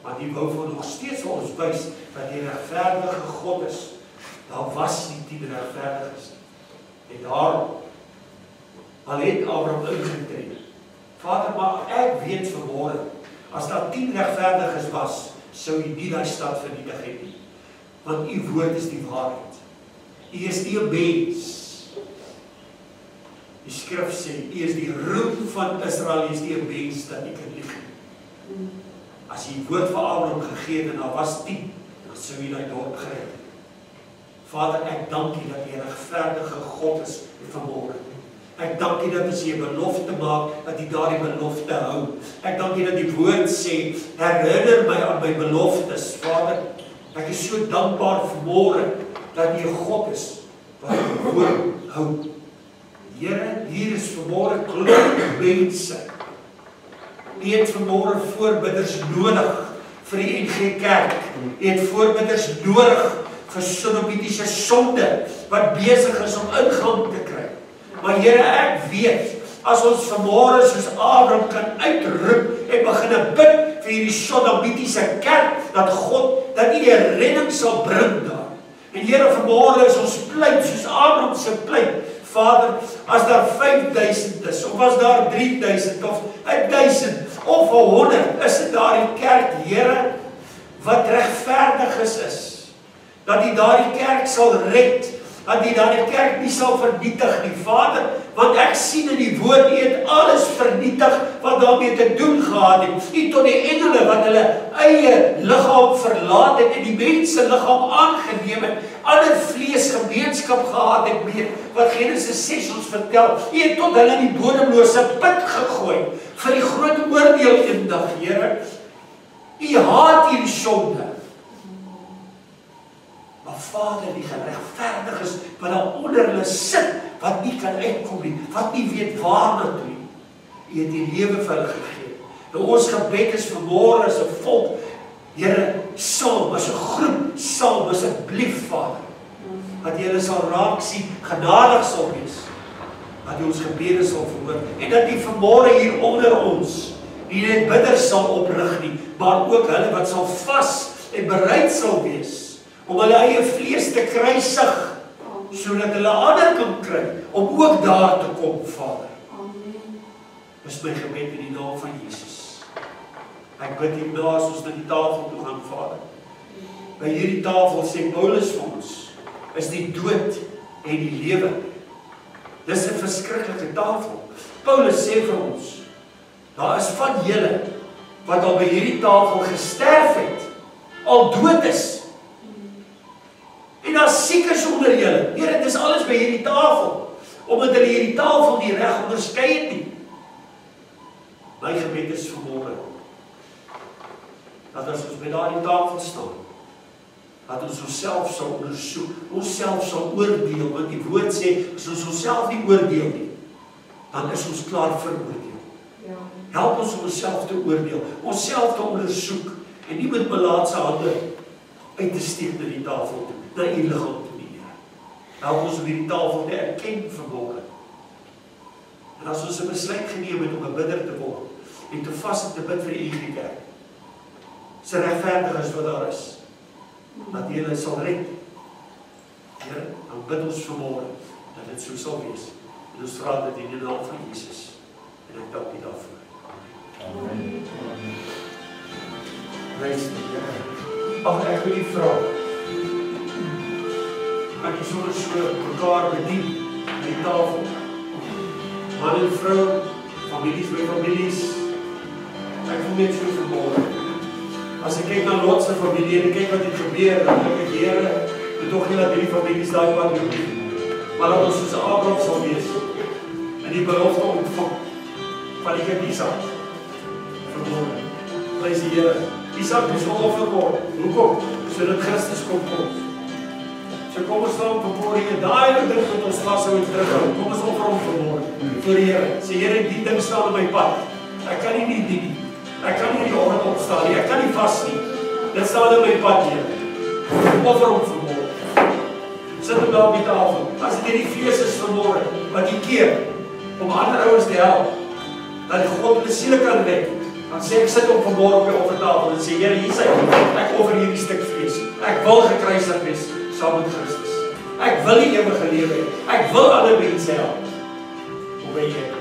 maar die wou vir nog steeds vir ons wys dat die regverdige God is. Daar was nie 10 regverdiges nie. En daarom, al het Abraham ingetree. Vader, maar ek weet vanmôre, as daar 10 regverdiges was, sou U nie daai stad vernietig het nie. Want U woord is die waarheid. U is nie 'n mens. Die skrif sê, U is die roem van Israel, U is nie 'n mens dat U kan lieg nie. As U woord vir Abraham gegee het en daar was 10, dan sou U daai dorp gered het. Vader, ek dank U dat U 'n regverdige God is vanmôre. Ek dank U dat as U 'n belofte maak, dat U daardie belofte hou. Ek dank U dat die woord sê, herinner my aan my beloftes, Vader. Ek is so dankbaar vanmôre dat U 'n God is wat U woord hou. Here, hier is vanmôre klomp mense. U het vanmôre voorbidders nodig vir die NGK Kerk. U het voorbidders nodig vir sodomitiese sonde wat besig is om ingang te kry. Maar Here, ek weet, as ons vanmôre soos Abraham kan uitroep en begin bid vir hierdie sodomitiese kerk, dat God, dat U 'n redding sal bring daar. En Here, vanmôre is ons pleit soos Abraham se pleit. Vader, as daar 5000 is, of as daar 3000 of 1000 of 100 is in daardie kerk, Here, wat regverdig is, dat U daardie kerk sal red, dat U daardie kerk nie sal vernietig nie, Vader, want ek sien in die woord, U het alles vernietig wat daarmee te doen gehad het. U tot die engele wat hulle eie liggaam verlaat het en die mense liggaam aangeneem het, ander vlees gemeenskap gehad het mee, wat Genesis 6 ons vertel. U het tot hulle in die bodemlose put gegooi vir die groot oordeel eendag, Here. U haat hierdie sonde. Maar Vader, die geregverdig is, wat daar onder hulle sit, wat nie kan uitkom nie, wat nie weet waarna toe nie. U het die lewe vir hulle gegee. Nou ons gebed is vanmôre as 'n volk, Here, saam, as 'n groep, saam, asseblief, Vader, dat U hulle sal raak sien, genadig sal wees, dat U ons gebede sal verhoor, en dat U vanmôre hier onder ons, nie net bidders sal oprig nie, maar ook hulle wat sal vas en bereid sal wees, om hulle eie vlees te kruisig, sodat hulle ander kan kry, om ook daar te kom, Vader. Dis my gebed in die naam van Jesus. Ek bid hierna as ons na die tafel toe gaan, Vader. By hierdie tafel sê Paulus vir ons, is die dood en die lewe. Dis 'n verskriklike tafel. Paulus sê vir ons, daar is van julle wat al by hierdie tafel gesterf het, al dood is. En daar siekes onder julle. Here, dit is alles by hierdie tafel, omdat hulle hierdie tafel nie reg onderskei het nie. My gebed is vanmôre, dat as ons by daardie tafel staan, dat ons onsself sal ondersoek, onsself sal oordeel, want die woord sê, as ons onsself nie oordeel nie, dan is ons klaar veroordeel. Help ons om onsself te oordeel, onsself te ondersoek, en nie met melaatse hande uit te steek na die tafel toe, na U liggaam toe nie, Here. Help ons om hierdie tafel te erken vanmôre. En as ons 'n besluit geneem het om 'n bidder te word, en te vas en te bid vir die NGK Kerk, se regverdiges wat daar is, dat U hulle sal red. Here, dan bid ons vanmôre, dat dit so sal wees. En ons vra dit in die naam van Jesus. En ek dank U daarvoor. Amen. Prys die Here. Ag, ek wil U vra, ek is so mekaar bedien aan die tafel. Man en vrou, families by families, Ek voel net so vermoorde. As ek kyk na Lot se familie en kyk wat het gebeur, dan dink ek, Here, moet tog nie dat hierdie families daai pad loop nie. Maar dat ons soos Abraham sal wees en die belofte ontvang van die kind Isak. Vermoorde. Prys die Here. Isak moes geoffer word. Hoekom? Sodat Christus kon kom. So kom ons staan vanmôre hier, daai ding wat ons vashou en terughou. Kom ons offer hom vanmôre vir die Here. Sê Here, die ding staan op my pad. Ek kan nie dien nie. Ek kan nie die oggend opstaan nie. Ek kan nie vas nie. Dit staan op my pad hier. Offer hom vanmôre. Sit hom daar op die tafel. As dit hierdie fees is vanmôre, wat jy keer om ander ouens te help, dat God hulle siele kan red. Dan sê ek sit hom vanmôre op die offertafel en sê Here, hier is hy. Ek offer hierdie stuk vlees. Ek wil gekruisig wees saam met Christus. Ek wil die ewige lewe hê. Ek wil ander mense help. Hoe ben jy?